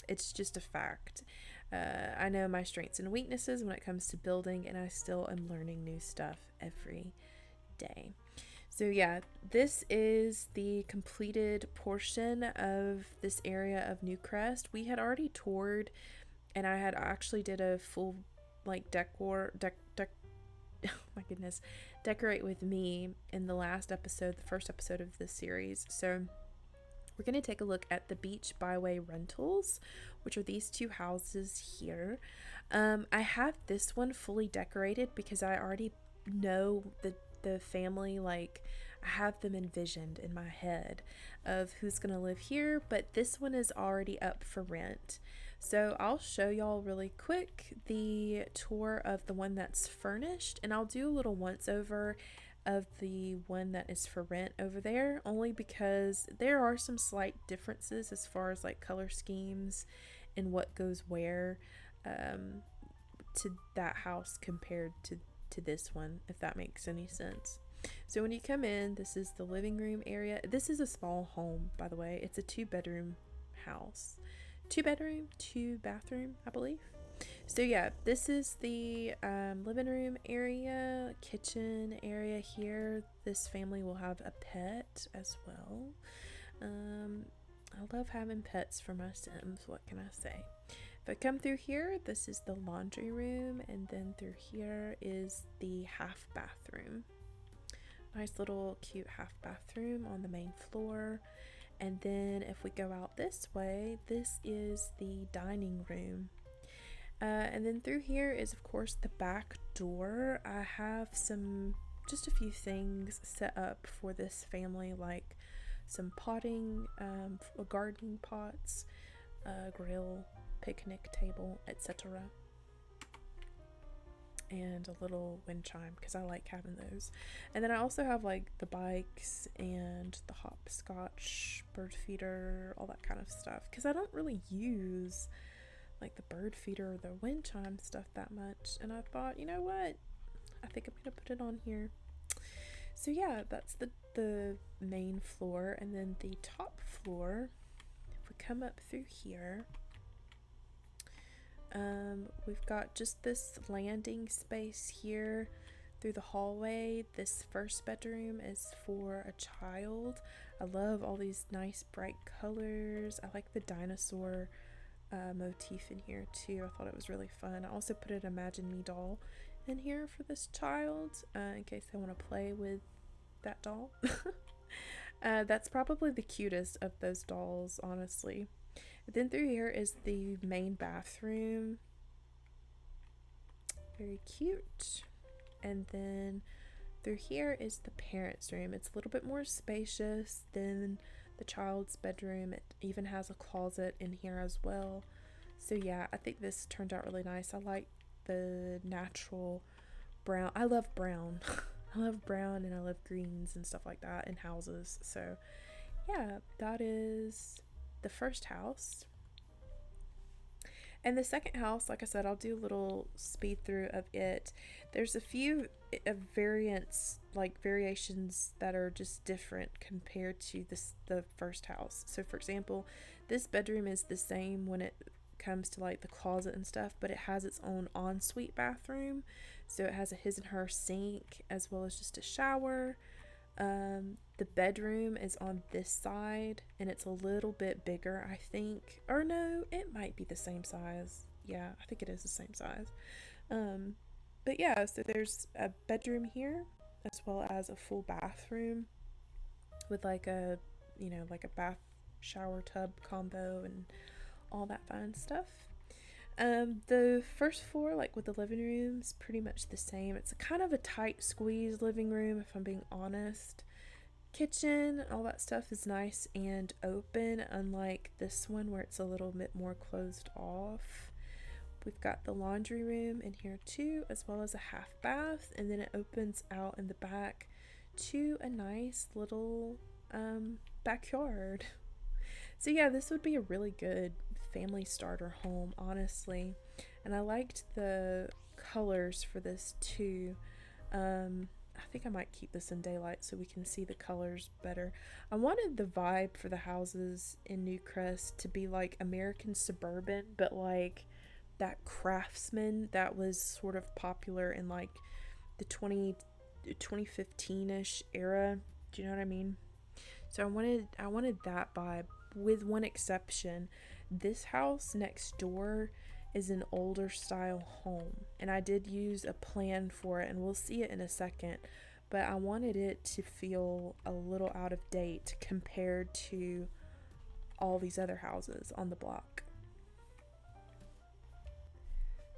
It's just a fact. I know my strengths and weaknesses when it comes to building, and I still am learning new stuff every day. So yeah, this is the completed portion of this area of Newcrest. We had already toured, and I had actually did a full like oh my goodness, decorate with me in the last episode, the first episode of this series. So we're going to take a look at the Beach Byway Rentals, which are these two houses here. I have this one fully decorated because I already know the family. Like, I have them envisioned in my head of who's gonna live here, but this one is already up for rent. So I'll show y'all really quick the tour of the one that's furnished, and I'll do a little once over of the one that is for rent over there, only because there are some slight differences as far as like color schemes and what goes where to that house compared to this one, if that makes any sense. So when you come in, this is the living room area. This is a small home, by the way. It's a 2-bedroom house. 2-bedroom, 2-bathroom, I believe. So yeah, this is the living room area, kitchen area here. This family will have a pet as well. I love having pets for my Sims, what can I say? If I come through here, this is the laundry room, and then through here is the half bathroom. Nice little cute half bathroom on the main floor. And then if we go out this way, this is the dining room. And then through here is, of course, the back door. I have just a few things set up for this family, like some potting, gardening pots, grill, picnic table, etc. And a little wind chime because I like having those. And then I also have like the bikes and the hopscotch, bird feeder, all that kind of stuff, because I don't really use like the bird feeder or the wind chime stuff that much. And I thought, you know what? I think I'm gonna put it on here. So yeah, that's the main floor. And then the top floor, if we come up through here, we've got just this landing space here through the hallway. This first bedroom is for a child. I love all these nice bright colors. I like the dinosaur motif in here too. I thought it was really fun. I also put an Imagine Me doll in here for this child in case they want to play with that doll. That's probably the cutest of those dolls, honestly. Then through here is the main bathroom. Very cute. And then through here is the parents' room. It's a little bit more spacious than the child's bedroom. It even has a closet in here as well. So yeah, I think this turned out really nice. I like the natural brown. I love brown. I love brown and I love greens and stuff like that in houses. So yeah, that is the first house. And the second house, like I said, I'll do a little speed through of it. There's a few variations that are just different compared to the first house. So for example, this bedroom is the same when it comes to like the closet and stuff, but it has its own ensuite bathroom. So it has a his and her sink as well as just a shower. The bedroom is on this side and it's a little bit bigger, I think. Or no, it might be the same size. Yeah, I think it is the same size. But yeah, so there's a bedroom here as well as a full bathroom with like a bath shower tub combo and all that fun stuff. The first floor, like with the living room, is pretty much the same. It's a kind of a tight squeeze living room, if I'm being honest. Kitchen, all that stuff is nice and open, unlike this one where it's a little bit more closed off. We've got the laundry room in here too, as well as a half bath, and then it opens out in the back to a nice little backyard. So yeah, this would be a really good family starter home, honestly. And I liked the colors for this too. I think I might keep this in daylight so we can see the colors better. I wanted the vibe for the houses in Newcrest to be like American suburban, but like that craftsman that was sort of popular in like the 2015-ish era. Do you know what I mean? So I wanted that vibe, with one exception. This house next door is an older style home, and I did use a plan for it, and we'll see it in a second, but I wanted it to feel a little out of date compared to all these other houses on the block.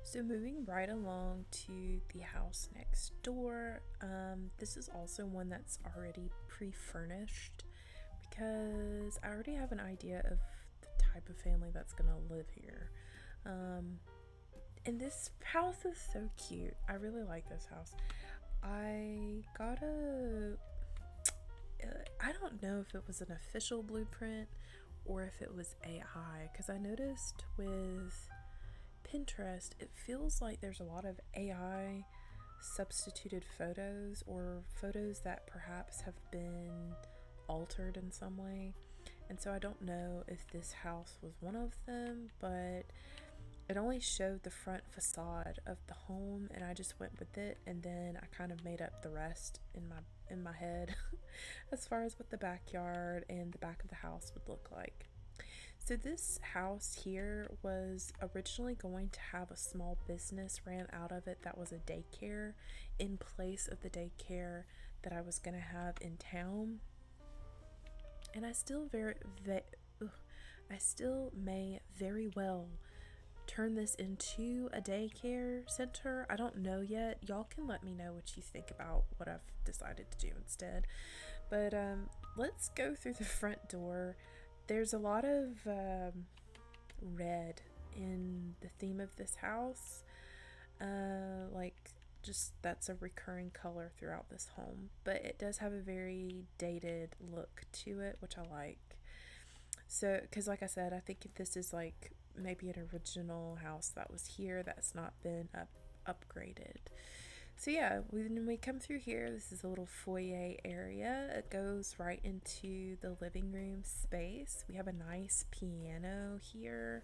So moving right along to the house next door, this is also one that's already pre-furnished because I already have an idea of the type of family that's gonna live here. And this house is so cute. I really like this house. I don't know if it was an official blueprint or if it was AI, because I noticed with Pinterest, it feels like there's a lot of AI substituted photos or photos that perhaps have been altered in some way. And so I don't know if this house was one of them, but it only showed the front facade of the home and I just went with it, and then I kind of made up the rest in my head as far as what the backyard and the back of the house would look like. So this house here was originally going to have a small business ran out of it that was a daycare in place of the daycare that I was going to have in town. And I still may very well turn this into a daycare center. I don't know yet. Y'all can let me know what you think about what I've decided to do instead. But let's go through the front door. There's a lot of red in the theme of this house. That's a recurring color throughout this home. But it does have a very dated look to it, which I like. So, because like I said, I think if this is like maybe an original house that was here that's not been upgraded. So yeah, when we come through here, this is a little foyer area. It goes right into the living room space. We have a nice piano here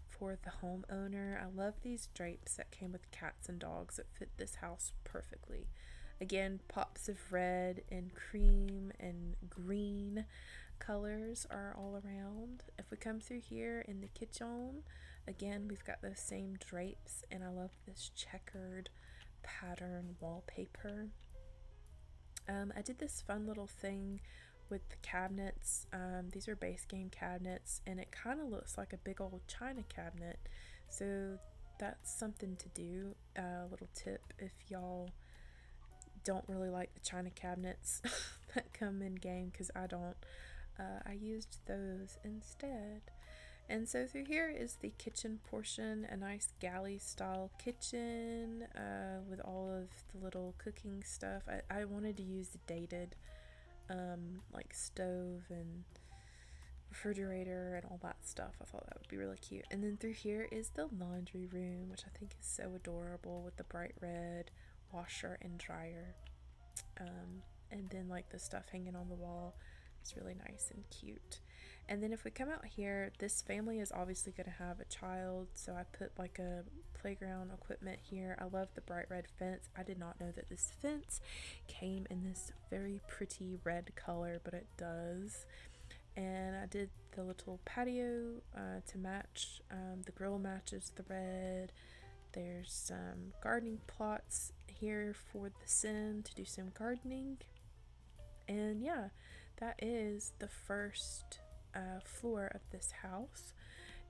for the homeowner. I love these drapes that came with cats and dogs that fit this house perfectly. Again, pops of red and cream and green colors are all around. If we come through here in the kitchen, again, we've got those same drapes, and I love this checkered pattern wallpaper. I did this fun little thing with the cabinets. These are base game cabinets, and it kind of looks like a big old china cabinet. So that's something to do. A little tip if y'all don't really like the china cabinets that come in game, because I don't. I used those instead. And so through here is the kitchen portion, a nice galley style kitchen with all of the little cooking stuff. I wanted to use the dated like stove and refrigerator and all that stuff. I thought that would be really cute. And then through here is the laundry room, which I think is so adorable, with the bright red washer and dryer. And then like the stuff hanging on the wall is really nice and cute. And then if we come out here, this family is obviously going to have a child, so I put like a playground equipment here. I love the bright red fence. I did not know that this fence came in this very pretty red color, but it does. And I did the little patio to match. The grill matches the red. There's some gardening plots here for the sim to do some gardening. And yeah, that is the first floor of this house.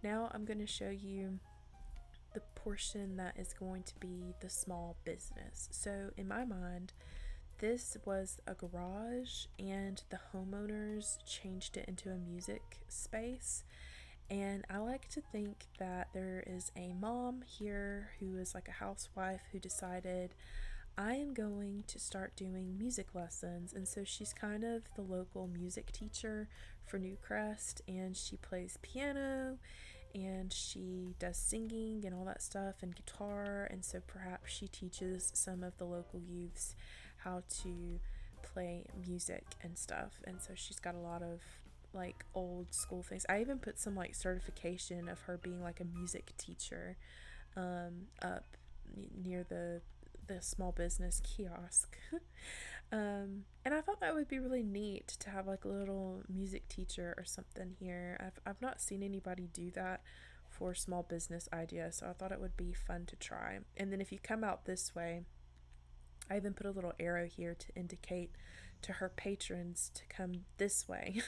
Now I'm going to show you the portion that is going to be the small business. So in my mind, this was a garage and the homeowners changed it into a music space. And I like to think that there is a mom here who is like a housewife who decided, I am going to start doing music lessons. And so she's kind of the local music teacher for Newcrest, and she plays piano and she does singing and all that stuff and guitar. And so perhaps she teaches some of the local youths how to play music and stuff. And so she's got a lot of like old school things. I even put some like certification of her being like a music teacher up near the small business kiosk. And I thought that would be really neat to have like a little music teacher or something here. I've not seen anybody do that for small business ideas, so I thought it would be fun to try. And then if you come out this way, I even put a little arrow here to indicate to her patrons to come this way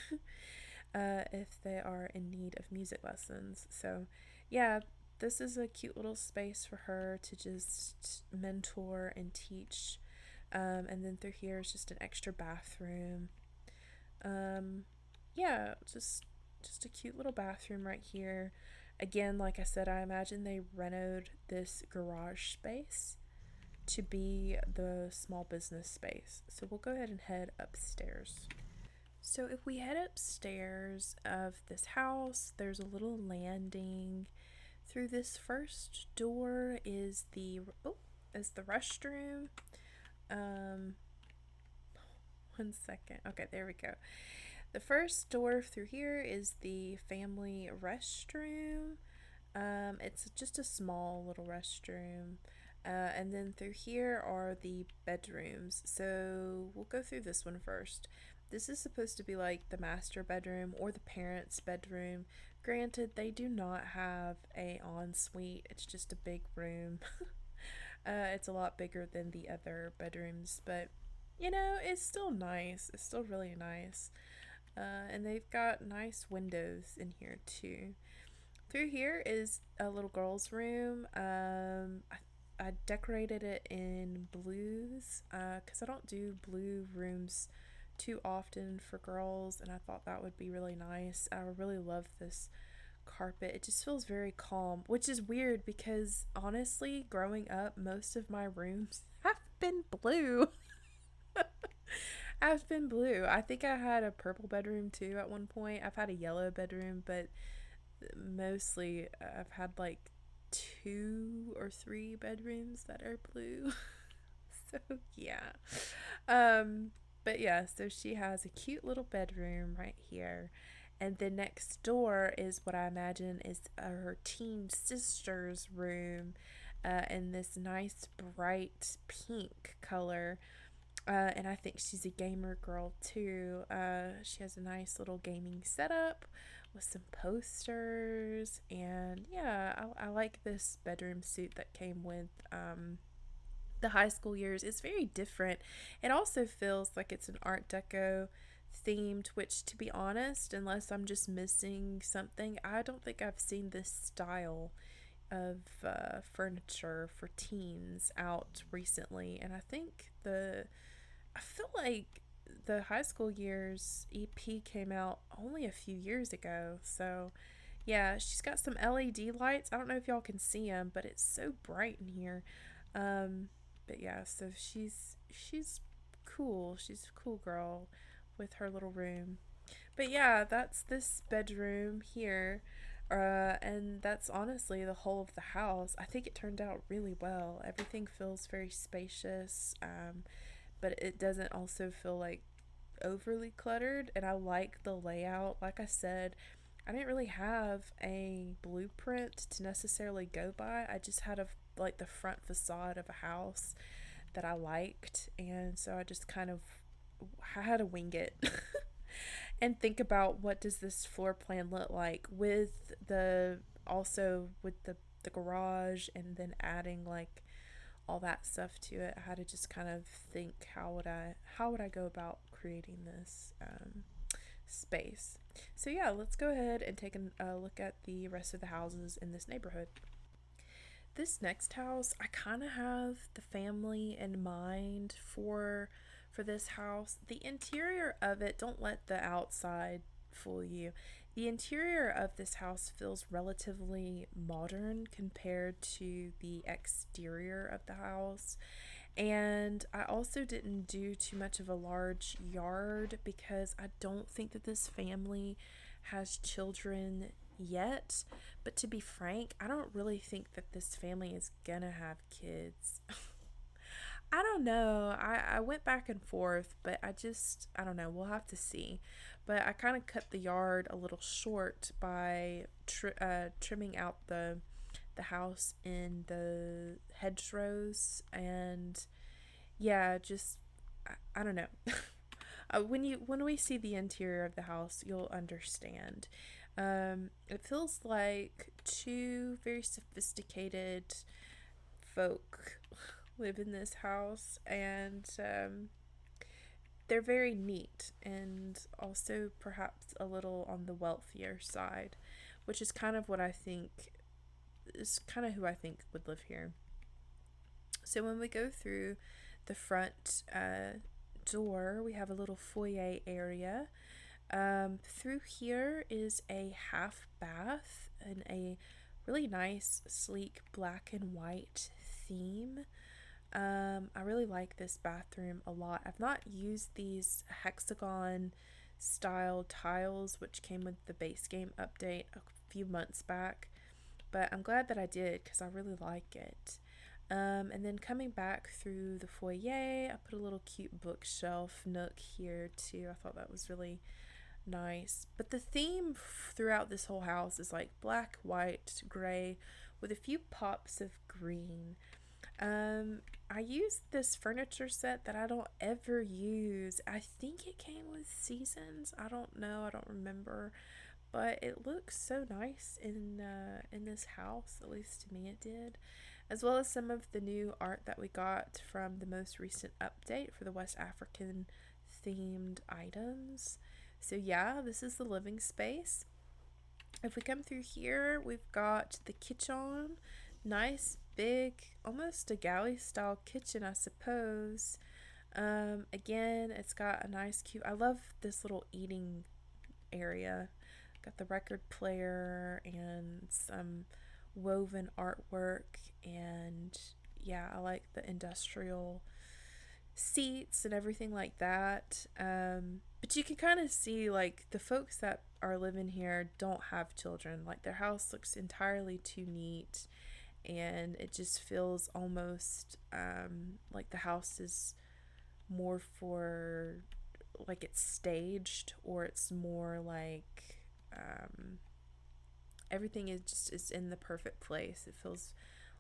if they are in need of music lessons. So yeah, this is a cute little space for her to just mentor and teach. And then through here is just an extra bathroom. Yeah, just a cute little bathroom right here. Again, like I said, I imagine they renoed this garage space to be the small business space. So we'll go ahead and head upstairs. So if we head upstairs of this house, there's a little landing. Through this first door is the restroom. One second. Okay, there we go. The first door through here is the family restroom. It's just a small little restroom. And then through here are the bedrooms. So we'll go through this one first. This is supposed to be like the master bedroom or the parents' bedroom. Granted, they do not have a ensuite. It's just a big room. It's a lot bigger than the other bedrooms, but you know, it's still nice. It's still really nice. And they've got nice windows in here too. Through here is a little girl's room. I decorated it in blues because I don't do blue rooms too often for girls, and I thought that would be really nice. I really love this carpet. It just feels very calm, which is weird because honestly, growing up, most of my rooms have been blue. I've been blue. I think I had a purple bedroom too at one point. I've had a yellow bedroom, but mostly I've had like 2 or 3 bedrooms that are blue. So yeah. But yeah, so she has a cute little bedroom right here. And then next door is what I imagine is her teen sister's room in this nice bright pink color. And I think she's a gamer girl too. She has a nice little gaming setup with some posters. And yeah, I like this bedroom suit that came with the high school years is very different. It also feels like it's an Art Deco themed, which, to be honest, unless I'm just missing something, I don't think I've seen this style of furniture for teens out recently. And I feel like the high school years EP came out only a few years ago. So yeah, she's got some LED lights. I don't know if y'all can see them, but it's so bright in here. Um, but yeah, so she's cool. She's a cool girl with her little room. But yeah, that's this bedroom here. And that's honestly the whole of the house. I think it turned out really well. Everything feels very spacious, but it doesn't also feel like overly cluttered. And I like the layout. Like I said, I didn't really have a blueprint to necessarily go by. I just had like the front facade of a house that I liked, and so I just kind of had to wing it and think about what does this floor plan look like with the garage, and then adding like all that stuff to it. I had to just kind of think, how would I go about creating this space. So yeah, let's go ahead and take a look at the rest of the houses in this neighborhood. This next house, I kind of have the family in mind for this house. The interior of it, don't let the outside fool you. The interior of this house feels relatively modern compared to the exterior of the house. And I also didn't do too much of a large yard because I don't think that this family has children yet. But to be frank, I don't really think that this family is gonna have kids. I don't know. I went back and forth, but I don't know. We'll have to see. But I kind of cut the yard a little short by trimming out the house in the hedgerows, and yeah, just I don't know. When we see the interior of the house, you'll understand. It feels like two very sophisticated folk live in this house, and they're very neat and also perhaps a little on the wealthier side, which is kind of what I think is kind of who I think would live here. So when we go through the front door, we have a little foyer area. Through here is a half bath and a really nice, sleek black and white theme. I really like this bathroom a lot. I've not used these hexagon style tiles, which came with the base game update a few months back, but I'm glad that I did because I really like it. And then coming back through the foyer, I put a little cute bookshelf nook here too. I thought that was really nice. But the theme throughout this whole house is like black, white, gray, with a few pops of green. I used this furniture set that I don't ever use. I think it came with seasons. I don't know. I don't remember. But it looks so nice in this house. At least to me, it did. As well as some of the new art that we got from the most recent update for the West African themed items. So yeah, this is the living space. If we come through here, we've got the kitchen. Nice, big, almost a galley style kitchen, I suppose. Again, it's got a nice, cute, I love this little eating area. Got the record player and some woven artwork, and yeah, I like the industrial seats and everything like that. But you can kind of see like the folks that are living here don't have children. Like their house looks entirely too neat, and it just feels almost like the house is more for like it's staged, or it's more like everything is in the perfect place. It feels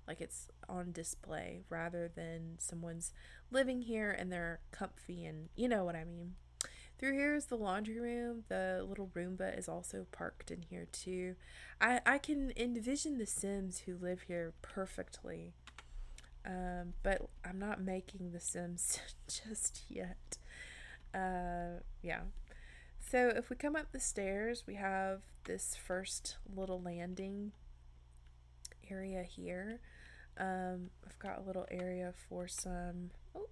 like it's on display rather than someone's living here and they're comfy, and you know what I mean. Through here is the laundry room. The little Roomba is also parked in here too. I can envision the Sims who live here perfectly. but I'm not making the Sims just yet. Yeah. So if we come up the stairs, we have this first little landing area here. I've got a little area for some. Oh,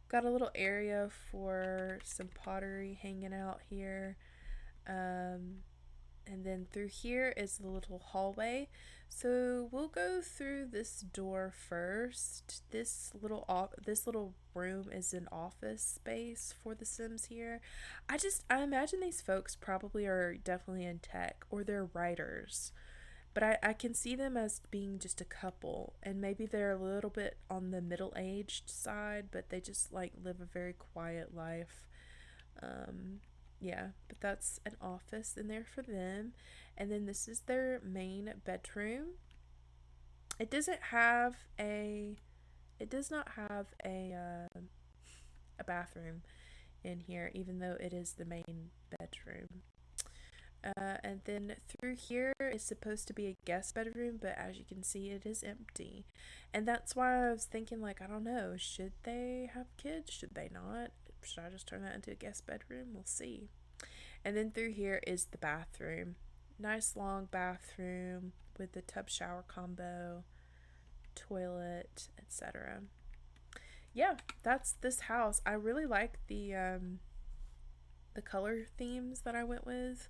got a little area for some pottery hanging out here. And then through here is the little hallway. So we'll go through this door first. This little room is an office space for the Sims here. I imagine these folks probably are definitely in tech, or they're writers. But I can see them as being just a couple, and maybe they're a little bit on the middle-aged side, but they just like live a very quiet life. Yeah, but that's an office in there for them. And then this is their main bedroom. It does not have a bathroom in here, even though it is the main bedroom. And then through here is supposed to be a guest bedroom, but as you can see, it is empty. And that's why I was thinking, like, I don't know, should they have kids? Should they not? Should I just turn that into a guest bedroom? We'll see. And then through here is the bathroom. Nice long bathroom with the tub shower combo, toilet, etc. Yeah, that's this house. I really like the color themes that I went with.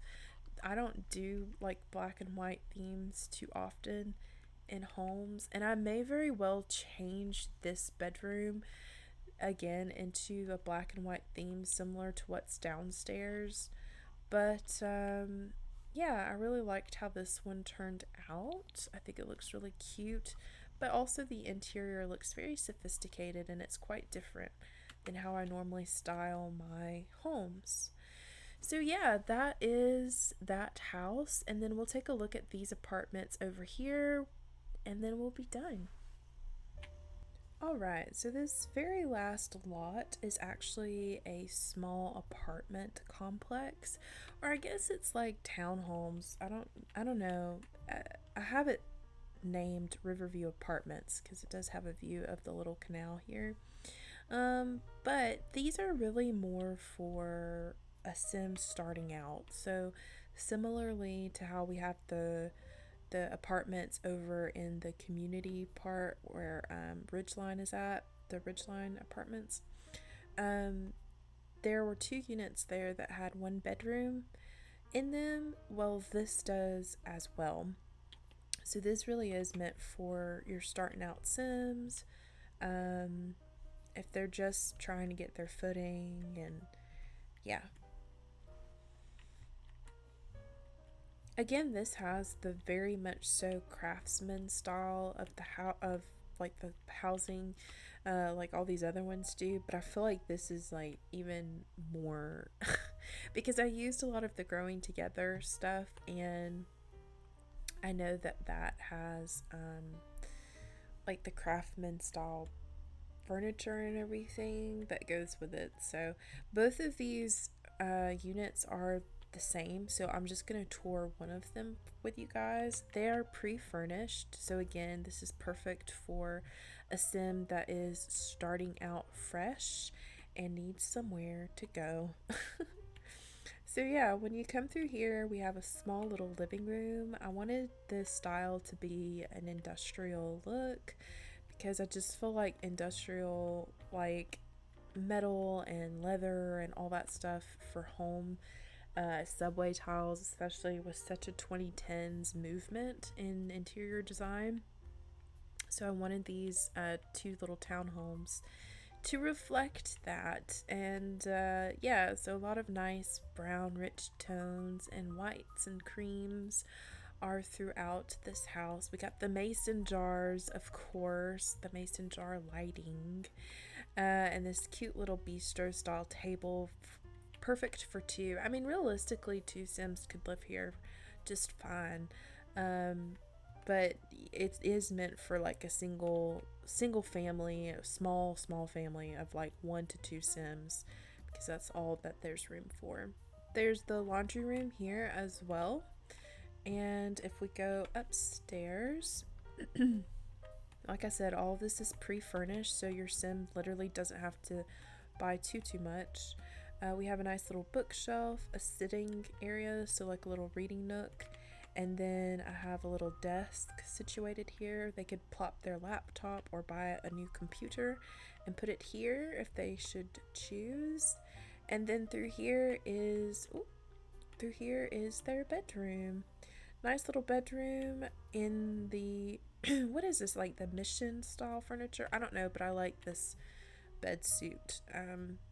I don't do like black and white themes too often in homes, and I may very well change this bedroom again into a black and white theme similar to what's downstairs. But yeah, I really liked how this one turned out. I think it looks really cute, but also the interior looks very sophisticated, and it's quite different than how I normally style my homes. So yeah, that is that house, and then we'll take a look at these apartments over here, and then we'll be done. Alright, so this very last lot is actually a small apartment complex, or I guess it's like townhomes. I don't know. I have it named Riverview Apartments because it does have a view of the little canal here. But these are really more for a sim starting out. So similarly to how we have the apartments over in the community part where Ridgeline is at, the Ridgeline apartments, there were 2 units there that had 1 bedroom in them. Well, this does as well. So this really is meant for your starting out sims, if they're just trying to get their footing, and yeah. Again, this has the very much so craftsman style of of like the housing, like all these other ones do, but I feel like this is like even more because I used a lot of the growing together stuff, and I know that has like the craftsman style furniture and everything that goes with it. So both of these units are the same, so I'm just gonna tour one of them with you guys. They are pre-furnished, so again, this is perfect for a sim that is starting out fresh and needs somewhere to go. So yeah, when you come through here, we have a small little living room. I wanted this style to be an industrial look because I just feel like industrial, like metal and leather and all that stuff for home subway tiles, especially with such a 2010s movement in interior design. So I wanted these 2 little townhomes to reflect that, and yeah, so a lot of nice brown rich tones and whites and creams are throughout this house. We got the mason jars, of course, the mason jar lighting, and this cute little bistro style table, perfect for 2. I mean, realistically, 2 sims could live here just fine, but it is meant for like a single family, a small family of like 1 to 2 sims, because that's all that there's room for. There's the laundry room here as well, and if we go upstairs Like I said, all of this is pre-furnished, so your sim literally doesn't have to buy too much. We have a nice little bookshelf, a sitting area, so like a little reading nook, and then I have a little desk situated here. They could plop their laptop or buy a new computer and put it here if they should choose. And then through here is their bedroom. Nice little bedroom in the what is this, like the mission style furniture? I don't know, but I like this bed suit.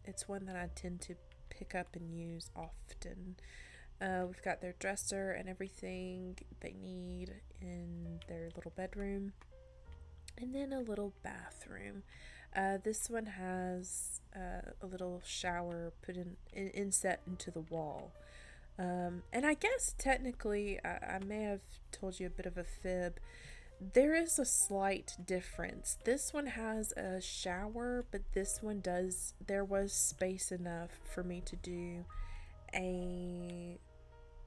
It's one that I tend to pick up and use often. We've got their dresser and everything they need in their little bedroom, and then a little bathroom. This one has a little shower put in inset into the wall. And I guess technically, I may have told you a bit of a fib. There is a slight difference. This one has a shower, but this one does. There was space enough for me to do a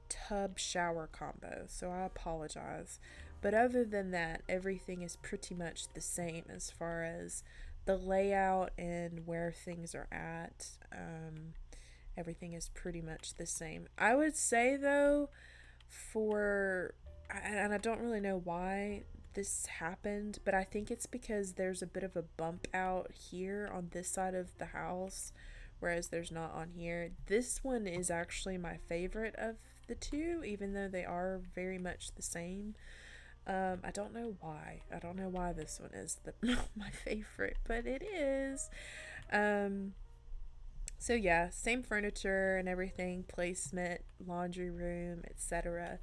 tub shower combo, so I apologize. But other than that, everything is pretty much the same as far as the layout and where things are at. Everything is pretty much the same. I would say though, and I don't really know why this happened, but I think it's because there's a bit of a bump out here on this side of the house, whereas there's not on here. This one is actually my favorite of the two, even though they are very much the same. I don't know why. I don't know why this one is my favorite, but it is. So yeah, same furniture and everything, placement, laundry room, etc.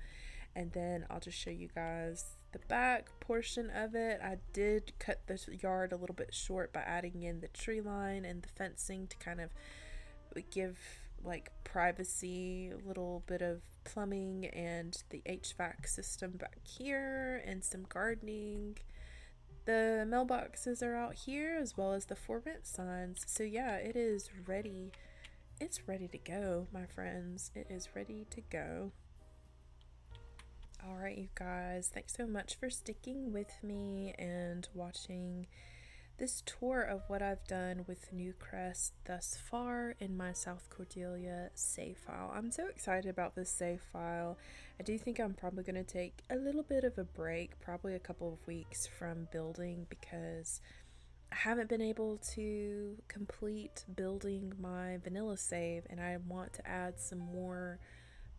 And then I'll just show you guys the back portion of it. I did cut the yard a little bit short by adding in the tree line and the fencing to kind of give like privacy, a little bit of plumbing and the HVAC system back here, and some gardening. The mailboxes are out here as well as the for rent signs. So yeah, it is ready. It's ready to go, my friends. It is ready to go. Alright, you guys, thanks so much for sticking with me and watching this tour of what I've done with Newcrest thus far in my South Cordelia save file. I'm so excited about this save file. I do think I'm probably going to take a little bit of a break, probably a couple of weeks from building, because I haven't been able to complete building my vanilla save, and I want to add some more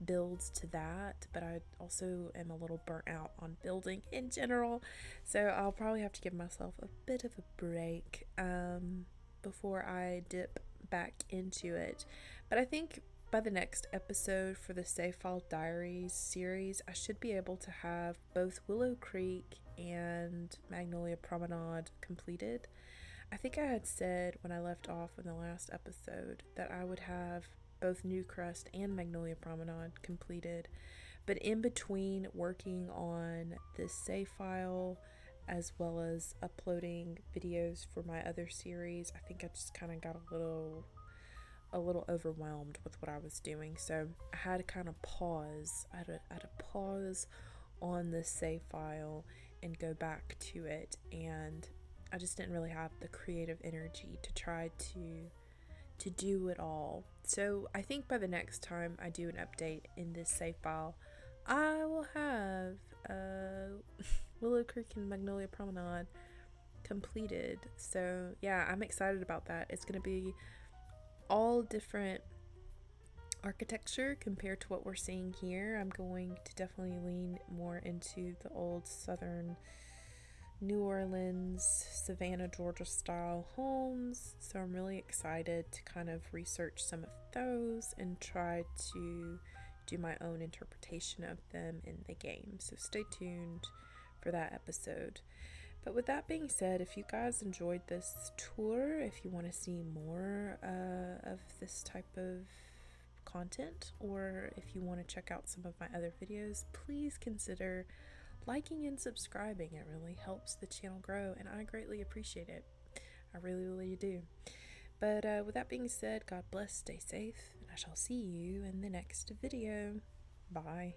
builds to that, but I also am a little burnt out on building in general, so I'll probably have to give myself a bit of a break before I dip back into it. But I think by the next episode for the Savefile Diaries series, I should be able to have both Willow Creek and Magnolia Promenade completed. I think I had said when I left off in the last episode that I would have both Newcrest and Magnolia Promenade completed, but in between working on this save file as well as uploading videos for my other series, I think I just kind of got a little overwhelmed with what I was doing, so I had to kind of pause. I had to pause on the save file and go back to it, and I just didn't really have the creative energy to try to do it all. So I think by the next time I do an update in this save file, I will have Willow Creek and Magnolia Promenade completed. So yeah, I'm excited about that. It's going to be all different architecture compared to what we're seeing here. I'm going to definitely lean more into the old southern New Orleans, Savannah, Georgia style homes. So I'm really excited to kind of research some of those and try to do my own interpretation of them in the game. So stay tuned for that episode. But with that being said, if you guys enjoyed this tour, if you want to see more of this type of content, or if you want to check out some of my other videos, please consider liking and subscribing. It really helps the channel grow, and I greatly appreciate it. I really do. But with that being said, God bless, stay safe, and I shall see you in the next video. Bye.